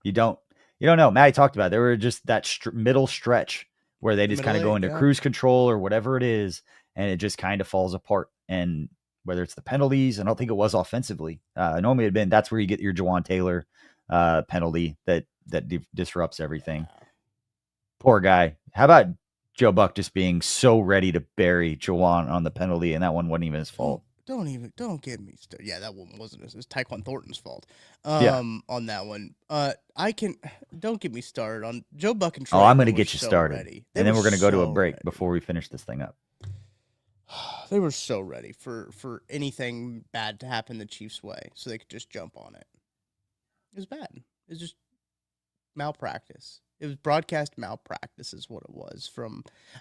You don't know. Matty talked about it. There were just that middle stretch where they just kind of go into cruise control or whatever it is, and it just kind of falls apart. And whether it's the penalties, I don't think it was offensively. Normally it'd been that's where you get your Jawan Taylor penalty that disrupts everything. Poor guy. How about Joe Buck just being so ready to bury Jawan on the penalty, and that one wasn't even his fault. Don't get me started. Yeah, that one wasn't. It was Tyquan Thornton's fault. On that one. Don't get me started on Joe Buck and Troy. I'm going to get you started, and then we're going to go to a break before we finish this thing up. They were so ready for anything bad to happen the Chiefs' way, so they could just jump on it. It was bad. It was just malpractice. It was broadcast malpractice is what it was.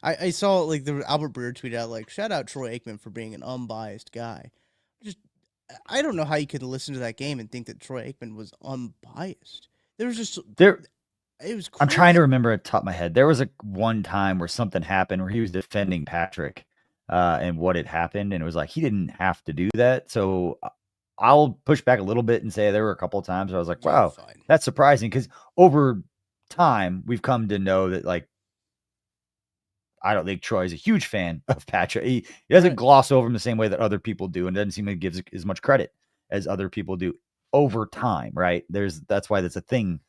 I saw like the Albert Breer tweet out like, shout out Troy Aikman for being an unbiased guy. I don't know how you could listen to that game and think that Troy Aikman was unbiased. It was crazy. I'm trying to remember at the top of my head. There was one time where something happened where he was defending Patrick and what had happened. And it was like, he didn't have to do that. So I'll push back a little bit and say there were a couple of times where I was like, wow, that's surprising. Because over time we've come to know that like I don't think Troy's a huge fan of Patrick. He doesn't gloss over him the same way that other people do, and doesn't seem to give as much credit as other people do over time, right? That's why that's a thing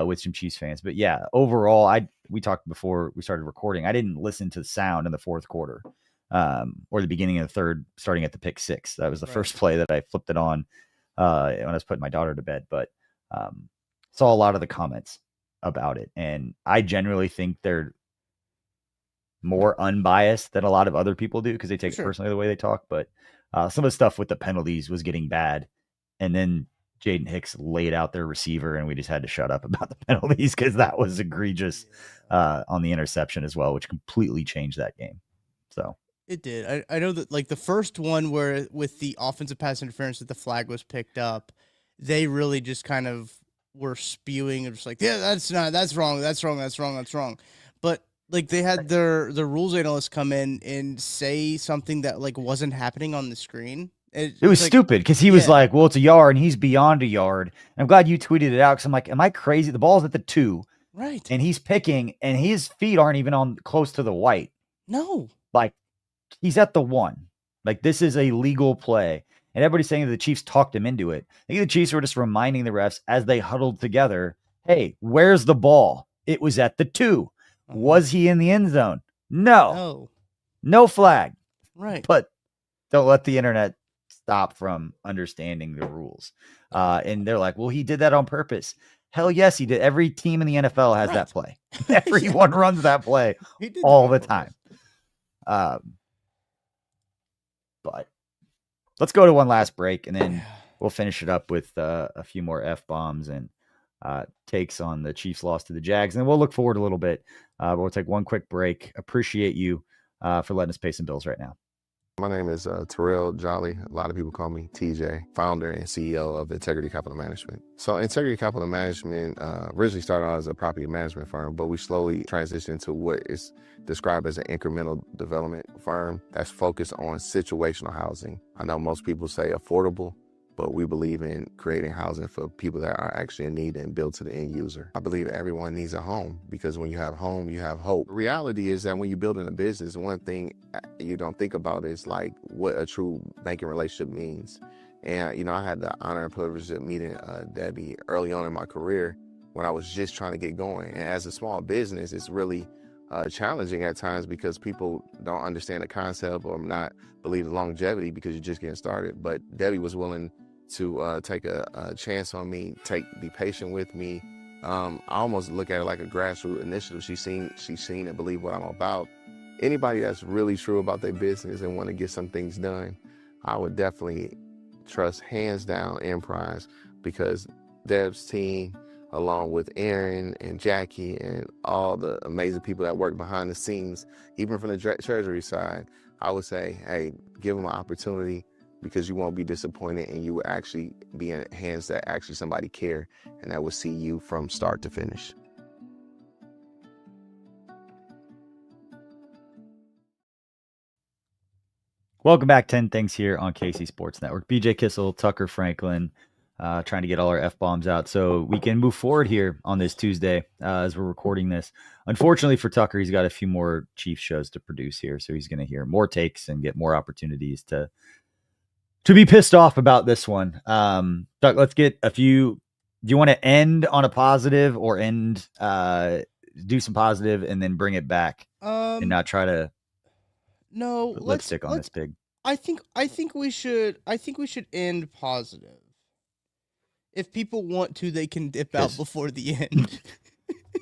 with some Chiefs fans. But yeah, overall, we talked before we started recording. I didn't listen to the sound in the fourth quarter or the beginning of the third, starting at the pick six. That was the first play that I flipped it on when I was putting my daughter to bed. But saw a lot of the comments about it, and I generally think they're more unbiased than a lot of other people do because they take it personally the way they talk. But some of the stuff with the penalties was getting bad, and then Jaden Hicks laid out their receiver, and we just had to shut up about the penalties because that was egregious on the interception as well, which completely changed that game. So it did. I know that like the first one where with the offensive pass interference that the flag was picked up, they really just kind of were spewing and just like, yeah, that's wrong. But like they had their rules analysts come in and say something that like wasn't happening on the screen. It was like, stupid because he was like, well, it's a yard and he's beyond a yard. And I'm glad you tweeted it out because I'm like, am I crazy? The ball's at the 2. Right. And he's picking and his feet aren't even on close to the white. No. Like he's at the 1. Like this is a legal play. And everybody's saying that the Chiefs talked him into it. I think the Chiefs were just reminding the refs as they huddled together, hey, where's the ball? It was at the 2. Was he in the end zone? No. No flag. Right. But don't let the internet stop from understanding the rules. And they're like, well, he did that on purpose. Hell yes, he did. Every team in the NFL has that play. Everyone runs that play all the time. But let's go to one last break, and then we'll finish it up with a few more F-bombs and takes on the Chiefs' loss to the Jags. And then we'll look forward a little bit. But we'll take one quick break. Appreciate you for letting us pay some bills right now. My name is Terrell Jolly. A lot of people call me TJ, founder and CEO of Integrity Capital Management. So Integrity Capital Management originally started out as a property management firm, but we slowly transitioned to what is described as an incremental development firm that's focused on situational housing. I know most people say affordable, but we believe in creating housing for people that are actually in need and built to the end user. I believe everyone needs a home because when you have home, you have hope. The reality is that when you're building a business, one thing you don't think about is like what a true banking relationship means. And, I had the honor and privilege of meeting Debbie early on in my career when I was just trying to get going. And as a small business, it's really challenging at times because people don't understand the concept or not believe in longevity because you're just getting started. But Debbie was willing to take a chance on me, be patient with me. I almost look at it like a grassroots initiative. She's seen and believe what I'm about. Anybody that's really true about their business and want to get some things done, I would definitely trust hands down Emprise, because Deb's team, along with Aaron and Jackie and all the amazing people that work behind the scenes, even from the treasury side, I would say, hey, give them an opportunity, because you won't be disappointed, and you will actually be in hands that actually somebody care and that will see you from start to finish. Welcome back, 10 Things here on KC Sports Network. BJ Kissel, Tucker Franklin, trying to get all our F-bombs out so we can move forward here on this Tuesday as we're recording this. Unfortunately for Tucker, he's got a few more Chiefs shows to produce here, so he's going to hear more takes and get more opportunities to be pissed off about this one. Doug, let's get a few. Do you want to end on a positive or do some positive and then bring it back and not try to put lipstick on this pig? I think we should end positive. If people want to, they can dip out before the end.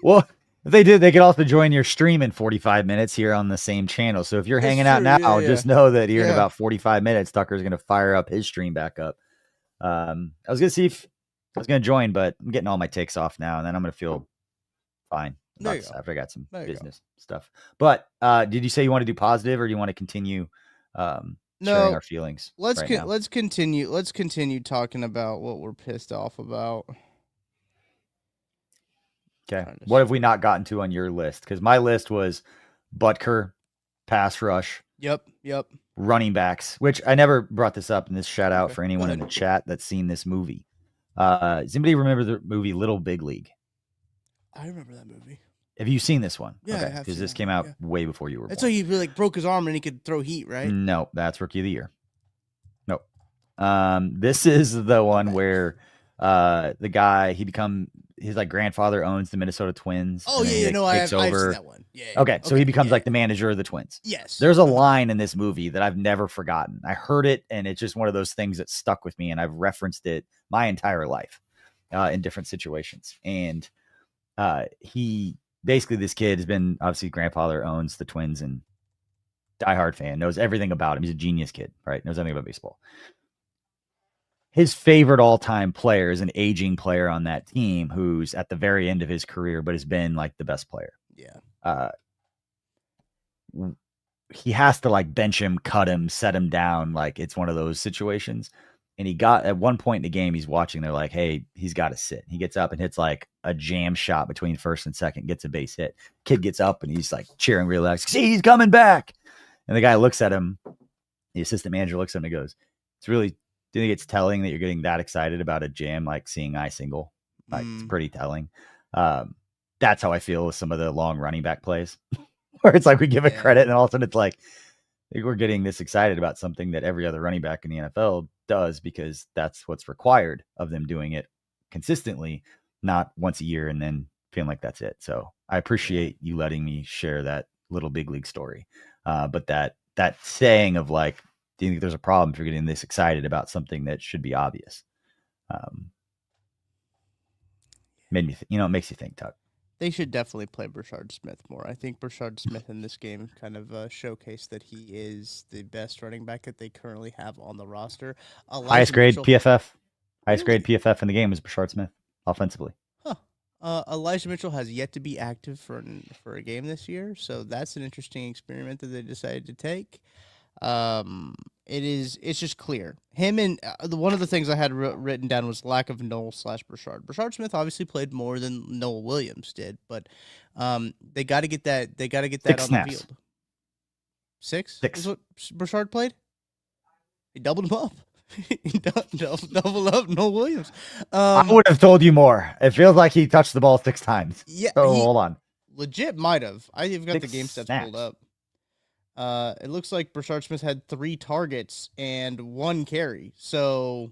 Well, if they did, they could also join your stream in 45 minutes here on the same channel. So if you're hanging out now, just know that here in about 45 minutes, Tucker's going to fire up his stream back up. I was going to see if I was going to join, but I'm getting all my takes off now, and then I'm going to feel fine about this after I got some business stuff. But did you say you want to do positive, or do you want to continue sharing our feelings? Let's continue. Let's continue talking about what we're pissed off about. Okay. What have we not gotten to on your list? Because my list was Butker, pass rush. Yep. Running backs, which I never brought this up in this shout out for anyone in the chat that's seen this movie. Does anybody remember the movie Little Big League? I remember that movie. Have you seen this one? Yeah, okay, because this came out way before you were That's born. why he broke his arm and he could throw heat, right? No, that's Rookie of the Year. Nope. This is the one where the guy his grandfather owns the Minnesota Twins. Oh yeah, I've seen that one. Yeah. Okay, so he becomes the manager of the Twins. Yes. There's a line in this movie that I've never forgotten. I heard it, and it's just one of those things that stuck with me, and I've referenced it my entire life in different situations. And this kid has been, obviously, grandfather owns the Twins and diehard fan, knows everything about him. He's a genius kid, right? Knows everything about baseball. His favorite all-time player is an aging player on that team who's at the very end of his career, but has been the best player. Yeah. He has to bench him, cut him, set him down. It's one of those situations. And he got at one point in the game, he's watching. They're like, hey, he's got to sit. He gets up and hits a jam shot between first and second, gets a base hit. Kid gets up and he's cheering real loud. See, he's coming back. And the guy looks at him. The assistant manager looks at him and goes, do you think it's telling that you're getting that excited about a jam, seeing I single? It's pretty telling. That's how I feel with some of the long running back plays where it's we give it credit and all of a sudden it's we're getting this excited about something that every other running back in the NFL does because that's what's required of them doing it consistently, not once a year and then feeling like that's it. So I appreciate you letting me share that Little Big League story. But that saying of do you think there's a problem if you're getting this excited about something that should be obvious? Made me, it makes you think, Tuck. They should definitely play Brashard Smith more. I think Brashard Smith in this game kind of showcased that he is the best running back that they currently have on the roster. Highest grade PFF in the game was Brashard Smith offensively. Elijah Mitchell has yet to be active for a game this year, so that's an interesting experiment that they decided to take. It's just clear. Him and one of the things I had written down was lack of Noel/Brashard. Brashard Smith obviously played more than Noel Williams did, but they got to get that. They got to get that on the field. Six is what Brashard played. He doubled him up. He doubled up Noel Williams. I would have told you more. It feels like he touched the ball 6 times. Yeah. So hold on. Legit might have. I've got 6 the game stats snaps. pulled up. It looks like Brashard Smith had 3 targets and 1 carry. So,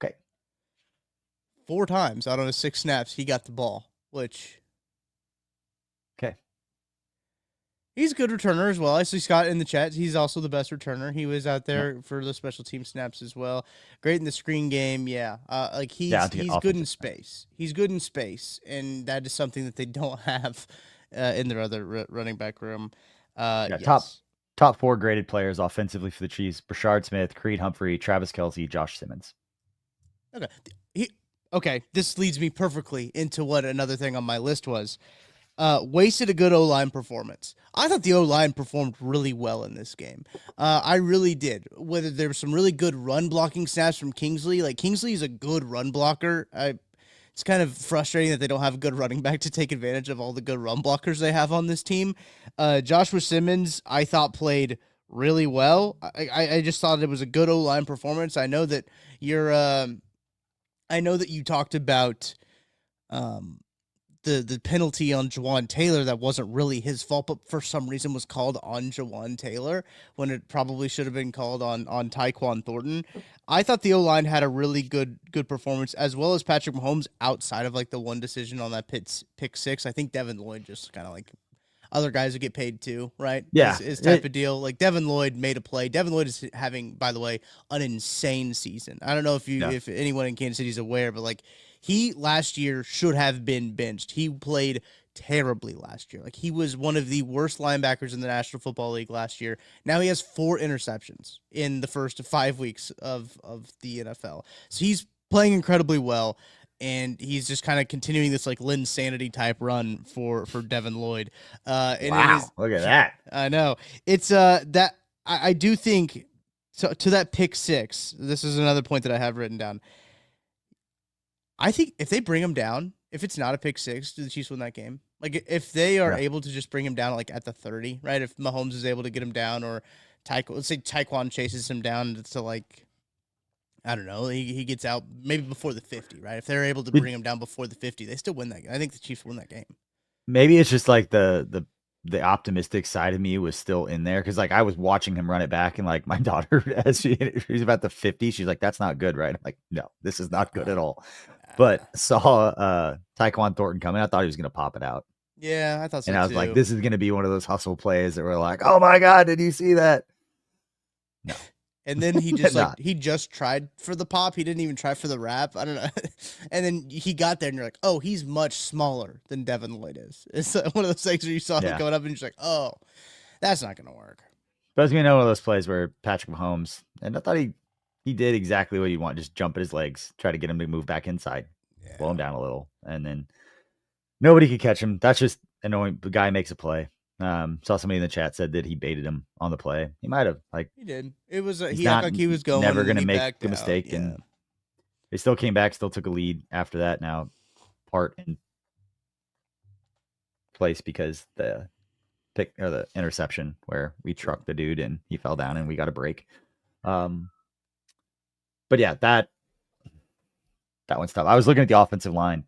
okay, 4 times out of his 6 snaps, he got the ball, which, okay, he's a good returner as well. I see Scott in the chat. He's also the best returner. He was out there for the special team snaps as well. Great in the screen game. Yeah. He's good in space. He's good in space. And that is something that they don't have in their other running back room. yes. top 4 graded players offensively for the Chiefs: Brashard Smith, Creed Humphrey, Travis Kelce, Josh Simmons. Okay. Okay. This leads me perfectly into what another thing on my list was. Wasted a good O-line performance. I thought the O-line performed really well in this game. I really did. Whether there were some really good run blocking snaps from Kingsley. Like, Kingsley is a good run blocker. It's kind of frustrating that they don't have a good running back to take advantage of all the good run blockers they have on this team. Joshua Simmons, I thought, played really well. I just thought it was a good O-line performance. I know that you talked about the penalty on Jawan Taylor that wasn't really his fault, but for some reason was called on Jawan Taylor when it probably should have been called on Tyquan Thornton. I thought the O-line had a really good performance, as well as Patrick Mahomes outside of like the one decision on that pick six. I think Devin Lloyd just kind of like other guys who get paid too, right? Yeah. Is type of deal. Like Devin Lloyd made a play. Devin Lloyd is having, by the way, an insane season. I don't know if anyone in Kansas City is aware, but like he last year should have been benched. He played terribly last year. Like he was one of the worst linebackers in the National Football League last year. Now he has 4 interceptions in the first 5 weeks of the NFL. So he's playing incredibly well. And he's just kind of continuing this like Lynn Sanity type run for Devin Lloyd. And wow, look at that! I know it's that I do think so. To that pick six, this is another point that I have written down. I think if they bring him down, if it's not a pick six, do the Chiefs win that game? Like if they are able to just bring him down like at the 30, right? If Mahomes is able to get him down, or let's say Tyquan chases him down to like, I don't know, he gets out maybe before the 50, right? If they're able to bring him down before the 50, they still win that game. I think the Chiefs win that game. Maybe it's just like the optimistic side of me was still in there, because like I was watching him run it back, and like my daughter, as she's about the 50, she's like, "That's not good, right?" I'm like, "No, this is not good at all." But saw Tyquan Thornton coming, I thought he was gonna pop it out. Yeah, I thought so. And I was too. like, "This is gonna be one of those hustle plays that were like, oh my god, did you see that?" No. And then he just he just tried for the pop. He didn't even try for the wrap. I don't know. And then he got there, and you're like, oh, he's much smaller than Devin Lloyd is. It's one of those things where you saw him going up, and you're just like, oh, that's not going to work. But it's going to be one of those plays where Patrick Mahomes, and I thought he did exactly what you want, just jump at his legs, try to get him to move back inside, slow him down a little, and then nobody could catch him. That's just annoying. The guy makes a play. Saw somebody in the chat said that he baited him on the play. He might have, like, he did. It was he acted like he was going, never going to make a mistake, and they still came back, still took a lead after that. Now, part in place because the pick or the interception where we trucked the dude and he fell down and we got a break. But yeah, that one's tough. I was looking at the offensive line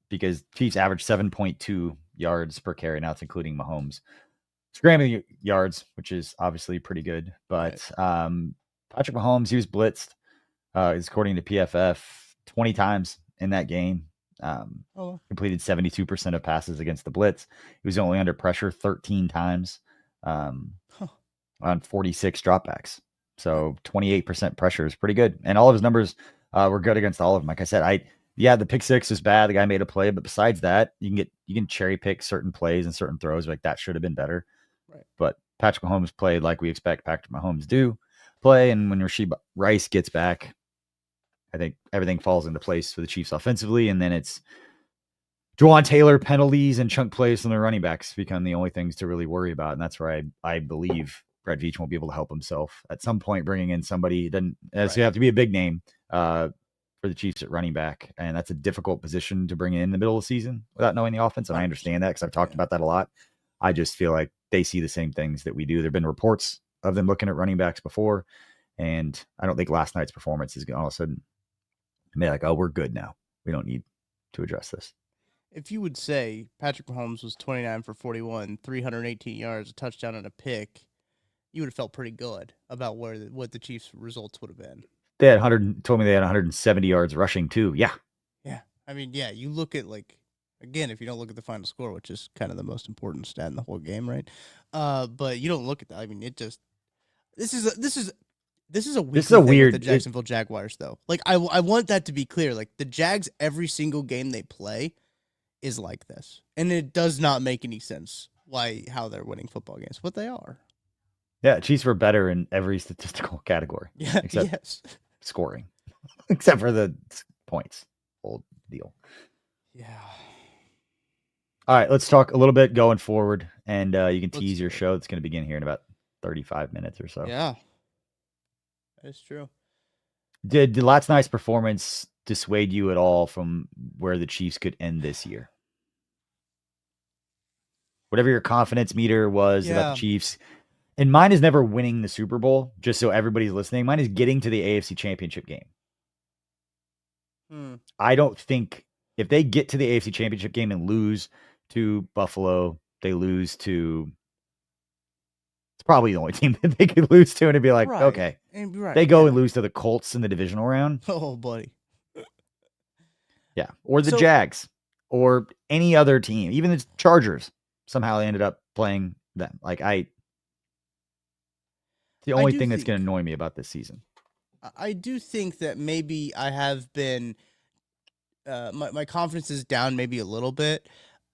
because Chiefs averaged 7.2 yards per carry. Now it's including Mahomes. Scrambling yards, which is obviously pretty good. But Patrick Mahomes, he was blitzed, according to PFF, 20 times in that game. Completed 72% of passes against the blitz. He was only under pressure 13 times on 46 dropbacks. So 28% pressure is pretty good. And all of his numbers were good against all of them. Like I said, the pick six was bad. The guy made a play, but besides that, you can cherry pick certain plays and certain throws. Like that should have been better. Right. But Patrick Mahomes played like we expect Patrick Mahomes do play. And when Rashee Rice gets back, I think everything falls into place for the Chiefs offensively. And then it's Jawan Taylor penalties and chunk plays from the running backs become the only things to really worry about. And that's where I believe Brett Veach won't be able to help himself at some point, bringing in somebody. You have to be a big name for the Chiefs at running back. And that's a difficult position to bring in the middle of the season without knowing the offense. And I understand that because I've talked about that a lot. I just feel like they see the same things that we do. There've been reports of them looking at running backs before. And I don't think last night's performance is going to all of a sudden be like, oh, we're good now. We don't need to address this. If you would say Patrick Mahomes was 29 for 41, 318 yards, a touchdown and a pick, you would have felt pretty good about what the Chiefs' results would have been. They had told me they had 170 yards rushing too. Yeah. Yeah. I mean, yeah, you look at again, if you don't look at the final score, which is kind of the most important stat in the whole game, right? But you don't look at that. I mean, this is a weird with the Jacksonville Jaguars, though. Like, I want that to be clear. Like, the Jags, every single game they play is like this. And it does not make any sense how they're winning football games. But they are. Yeah, Chiefs were better in every statistical category Yeah. except Yes. scoring, except for the points. Old deal. Yeah. All right, let's talk a little bit going forward, and you can Let's tease your do it. show. That's going to begin here in about 35 minutes or so. Yeah. That's true. Did last night's performance dissuade you at all from where the Chiefs could end this year? Whatever your confidence meter was about Yeah. the Chiefs, and mine is never winning the Super Bowl, just so everybody's listening. Mine is getting to the AFC Championship game. I don't think if they get to the AFC Championship game and lose to Buffalo, they lose to. It's probably the only team that they could lose to, and it'd be like, Right. okay, And right. they go yeah. and lose to the Colts in the divisional round. Oh, buddy. Yeah, or the So- Jags, or any other team, even the Chargers. Somehow they ended up playing them. Like it's the only do thing that's think- going to annoy me about this season. I do think that maybe I have been my confidence is down maybe a little bit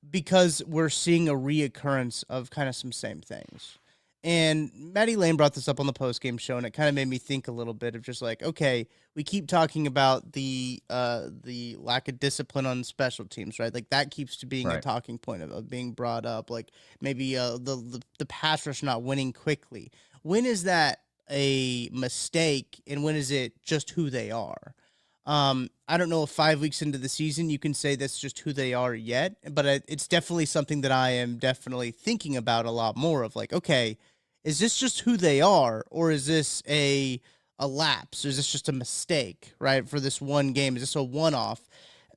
because we're seeing a reoccurrence of kind of some same things. And Maddie Lane brought this up on the post-game show, and it kind of made me think a little bit of just like, okay, we keep talking about the lack of discipline on special teams, right? Like that keeps to being a Right. talking point of being brought up. Like maybe the pass rush not winning quickly. When is that a mistake, and when is it just who they are? I don't know if 5 weeks into the season you can say that's just who they are yet, but it's definitely something that I am definitely thinking about a lot more of like, okay, is this just who they are, or is this a lapse? Or is this just a mistake, right, for this one game? Is this a one-off?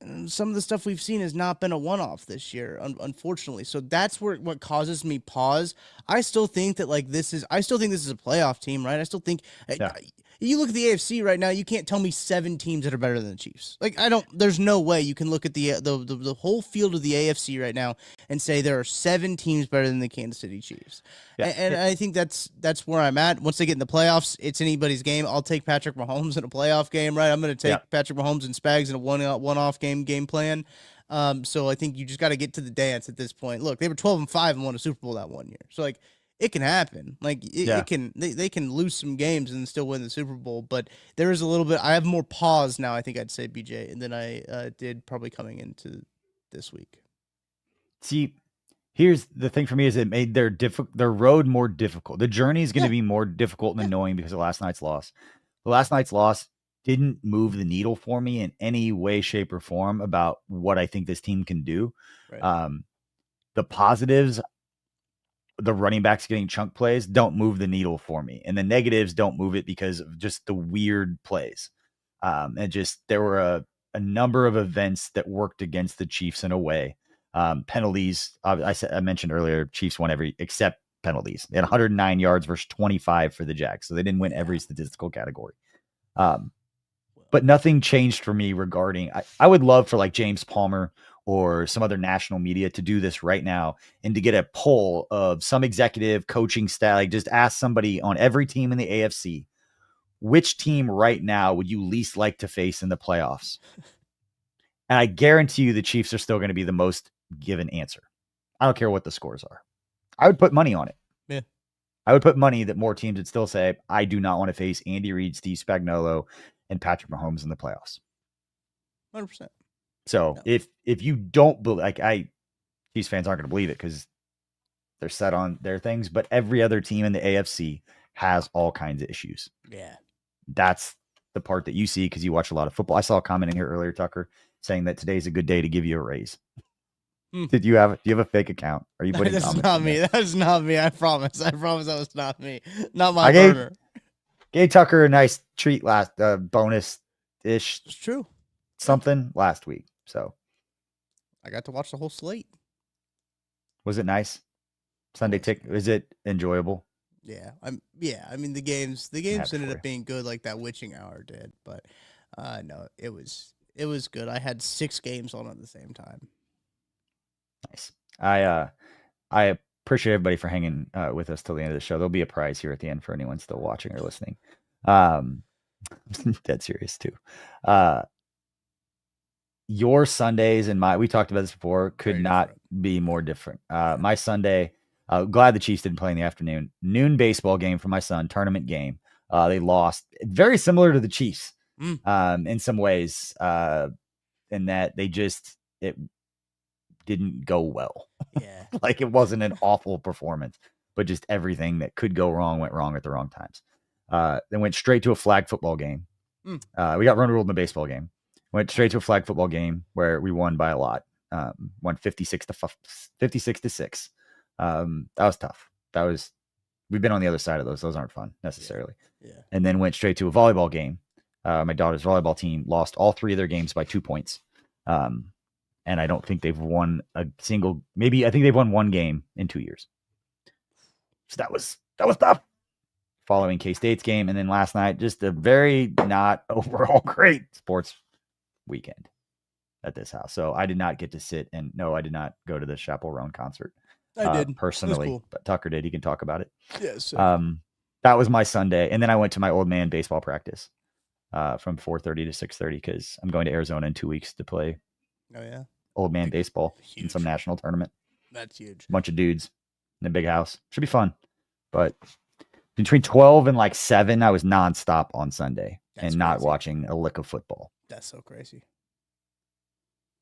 And some of the stuff we've seen has not been a one-off this year, unfortunately. So that's what causes me pause. I still think that this is a playoff team, right? I still think Yeah. you look at the AFC right now, you can't tell me 7 teams that are better than the Chiefs. There's no way you can look at the whole field of the AFC right now and say there are 7 teams better than the Kansas City Chiefs. Yeah. And I think that's where I'm at. Once they get in the playoffs, it's anybody's game. I'll take Patrick Mahomes in a playoff game, right? I'm going to take Patrick Mahomes and Spags in a one-off game plan. So I think you just got to get to the dance at this point. Look, they were 12-5 and won a Super Bowl that one year. So it can happen. They can lose some games and still win the Super Bowl. But there is a little bit. I have more pause now, I think I'd say, BJ, than I did probably coming into this week. See, here's the thing for me is it made their road more difficult. The journey is going to be more difficult and annoying because of last night's loss. The last night's loss didn't move the needle for me in any way, shape, or form about what I think this team can do. Right. The positives, the running backs getting chunk plays, don't move the needle for me. And the negatives don't move it because of just the weird plays. And just there were a number of events that worked against the Chiefs in a way. Penalties, I mentioned earlier, Chiefs won every except penalties. They had 109 yards versus 25 for the Jags. So they didn't win every statistical category. But nothing changed for me regarding, I would love for James Palmer or some other national media to do this right now and to get a poll of some executive coaching staff, just ask somebody on every team in the AFC, which team right now would you least like to face in the playoffs? And I guarantee you the Chiefs are still going to be the most given answer. I don't care what the scores are. I would put money on it. Yeah. I would put money that more teams would still say, I do not want to face Andy Reid, Steve Spagnuolo, and Patrick Mahomes in the playoffs. 100%. So No. if you don't believe, Chiefs fans aren't going to believe it because they're set on their things, but every other team in the AFC has all kinds of issues. Yeah. That's the part that you see because you watch a lot of football. I saw a comment in here earlier, Tucker, saying that today's a good day to give you a raise. Do you have a fake account? Are you putting That's comments not in me. there? That's not me. I promise. I promise that was not me. Not my I gave- burner. Gave Tucker a nice treat last bonus-ish It's true. something last week. So I got to watch the whole slate. was it nice? Sunday tick. Is it enjoyable? Yeah. I mean the games Happy ended for up being good like that witching hour did, but no, it was good. I had 6 games on at the same time. Nice. I appreciate everybody for hanging with us till the end of the show. There'll be a prize here at the end for anyone still watching or listening. Dead serious too. Your Sundays and we talked about this before, could Very not different. be more different. My Sunday, Glad the Chiefs didn't play in the afternoon. Noon baseball game for my son, tournament game. They lost. Very similar to the Chiefs in some ways, in that it didn't go well. Yeah. Like it wasn't an awful performance, but just everything that could go wrong went wrong at the wrong times. Then went straight to a flag football game. We got run ruled in the baseball game. Went straight to a flag football game where we won by a lot. Won 56 to 6. That was tough. We've been on the other side of those. Those aren't fun necessarily. Yeah. And then went straight to a volleyball game. My daughter's volleyball team lost all 3 of their games by 2 points. And I don't think they've won I think they've won 1 game in 2 years. So that was tough. Following K-State's game. And then last night, just a very not overall great sports weekend at this house. So I did not get to sit and no, I did not go to the Chappell Roan concert. I did personally, cool. But Tucker did. He can talk about it. Yes. That was my Sunday. And then I went to my old man baseball practice from 4:30 to 6:30 because I'm going to Arizona in 2 weeks to play Oh yeah. old man baseball in Huge. some national tournament. That's huge. A bunch of dudes in a big house. Should be fun. But between 12 and like 7, I was nonstop on Sunday That's and not crazy. watching a lick of football. That's so crazy.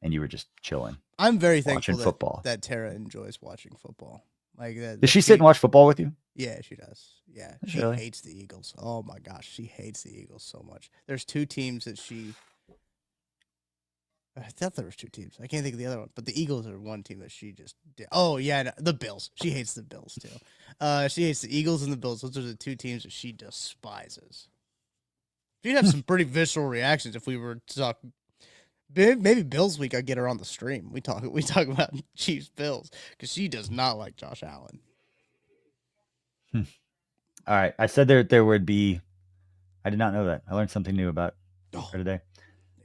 And you were just chilling. I'm very Watching thankful football. that Tara enjoys watching football. Like that. Does she sit and watch football with you? Yeah, she does. Yeah, she Really? hates the Eagles. Oh my gosh, she hates the Eagles so much. There's 2 teams that she. I thought there was 2 teams. I can't think of the other one, but the Eagles are one team that she just did. Oh yeah, no, the Bills. She hates the Bills too. She hates the Eagles and the Bills. Those are the 2 teams that she despises. She'd have some pretty visceral reactions if we were to talk. Maybe Bills week. I get her on the stream. We talk about Chiefs Bills because she does not like Josh Allen. All right. I said there would be. I did not know that. I learned something new about her today.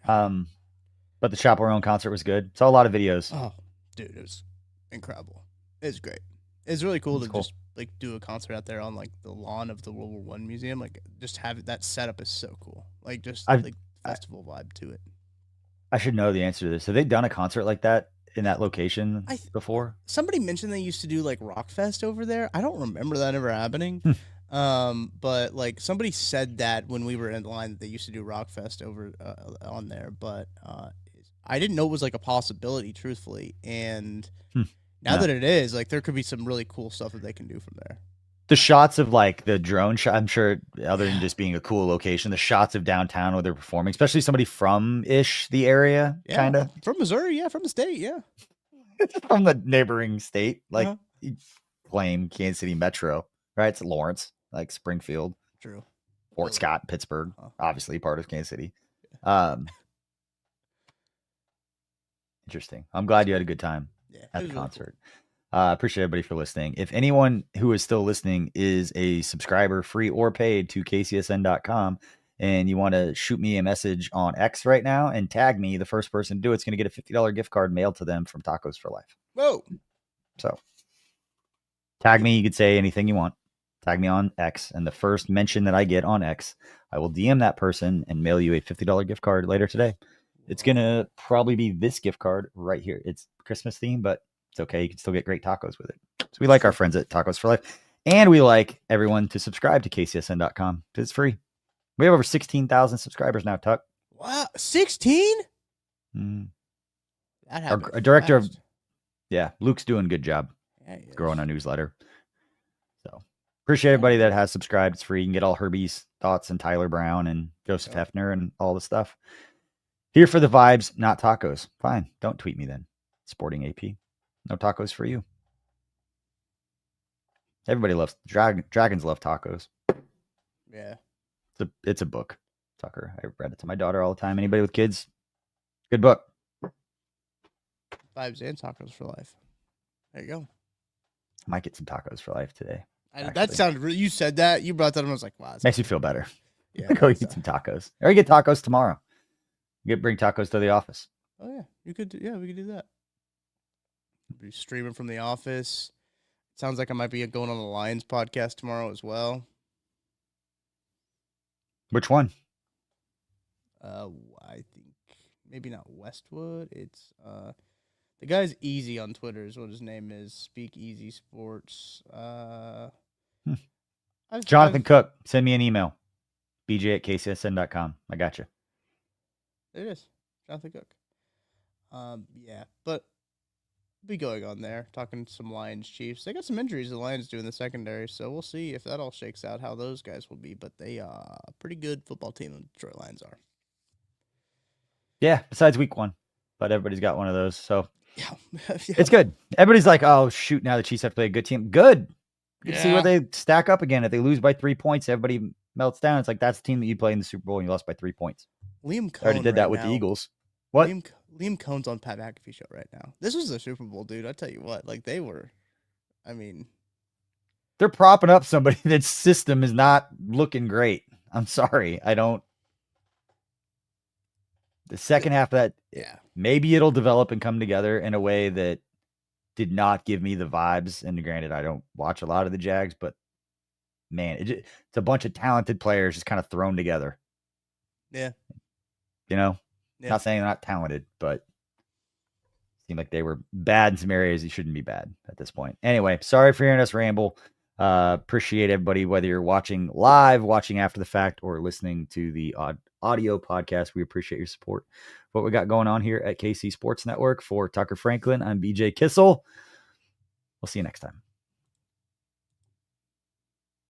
But the Chappell Roan concert was good. Saw a lot of videos. Oh, dude, it was incredible. It was great. It's really cool to just like do a concert out there on like the lawn of the World War I museum. Like just have that setup is so cool. Like just like festival vibe to it. I should know the answer to this. Have they done a concert like that in that location before? Somebody mentioned they used to do like Rockfest over there. I don't remember that ever happening. But like somebody said that when we were in line that they used to do Rockfest over on there, but I didn't know it was like a possibility, truthfully. And now that it is, like there could be some really cool stuff that they can do from there. The shots of like the drone shot, I'm sure, other than just being a cool location, the shots of downtown where they're performing, especially somebody from the area, kind of from Missouri, from the state, from the neighboring state, like you claim Kansas City Metro, right? It's Lawrence, like Springfield, true, Fort Scott, Pittsburgh, obviously part of Kansas City. Interesting. I'm glad you had a good time at the concert. Really cool. Appreciate everybody for listening. If anyone who is still listening is a subscriber, free or paid, to kcsn.com, and you want to shoot me a message on X right now and tag me, the first person to do it's going to get a $50 gift card mailed to them from Tacos for Life. Whoa. So tag me. You could say anything you want. Tag me on X, and the first mention that I get on X, I will DM that person and mail you a $50 gift card later today. It's going to probably be this gift card right here. It's Christmas themed, but it's okay. You can still get great tacos with it. So we like our friends at Tacos for Life. And we like everyone to subscribe to kcsn.com because it's free. We have over 16,000 subscribers now, Tuck. Wow. 16? Our director of, Luke's doing a good job growing our newsletter. So appreciate everybody that has subscribed. It's free. You can get all Herbie's thoughts and Tyler Brown and Joseph Hefner and all the stuff. Here for the vibes, not tacos. Fine. Don't tweet me then. Sporting AP. No tacos for you. Everybody loves dragons love tacos. Yeah. It's a book, Tucker. I read it to my daughter all the time. Anybody with kids? Good book. Vibes and Tacos for Life. There you go. I might get some Tacos for Life today. That sounded really, you said that. You brought that up and I was like, wow. Makes me feel better. Yeah. Go eat some tacos. Or you get tacos tomorrow. Bring tacos to the office. Oh yeah. We could do that. Be streaming from the office. Sounds like I might be going on the Lions podcast tomorrow as well. Which one? I think maybe not Westwood. It's The guy's easy on Twitter is what his name is. Speak Easy Sports. Jonathan Cook, send me an email. bj@kcsn.com. I got you. There it is. Jonathan Cook. Yeah, but be going on there, talking some Lions Chiefs. They got some injuries the Lions do in the secondary, so we'll see if that all shakes out, how those guys will be. But they are a pretty good football team, the Detroit Lions are. Yeah, besides week 1. But everybody's got one of those, so Yeah. it's good. Everybody's like, oh, shoot, now the Chiefs have to play a good team. Good. You can see where they stack up again. If they lose by 3 points, everybody melts down. It's like, that's the team that you play in the Super Bowl and you lost by 3 points. Liam Cohn already did that with the Eagles. What? Liam Cohn's on Pat McAfee show right now. This was the Super Bowl, dude. I tell you what, like they were. I mean, they're propping up somebody that's system is not looking great. I'm sorry, I don't. The second half of that, maybe it'll develop and come together in a way that did not give me the vibes. And granted, I don't watch a lot of the Jags, but man, it's a bunch of talented players just kind of thrown together. Yeah. You know, not saying they're not talented, but seemed like they were bad in some areas. They shouldn't be bad at this point. Anyway, sorry for hearing us ramble. Appreciate everybody, whether you're watching live, watching after the fact, or listening to the audio podcast. We appreciate your support. What we got going on here at KC Sports Network. For Tucker Franklin, I'm BJ Kissel. We'll see you next time.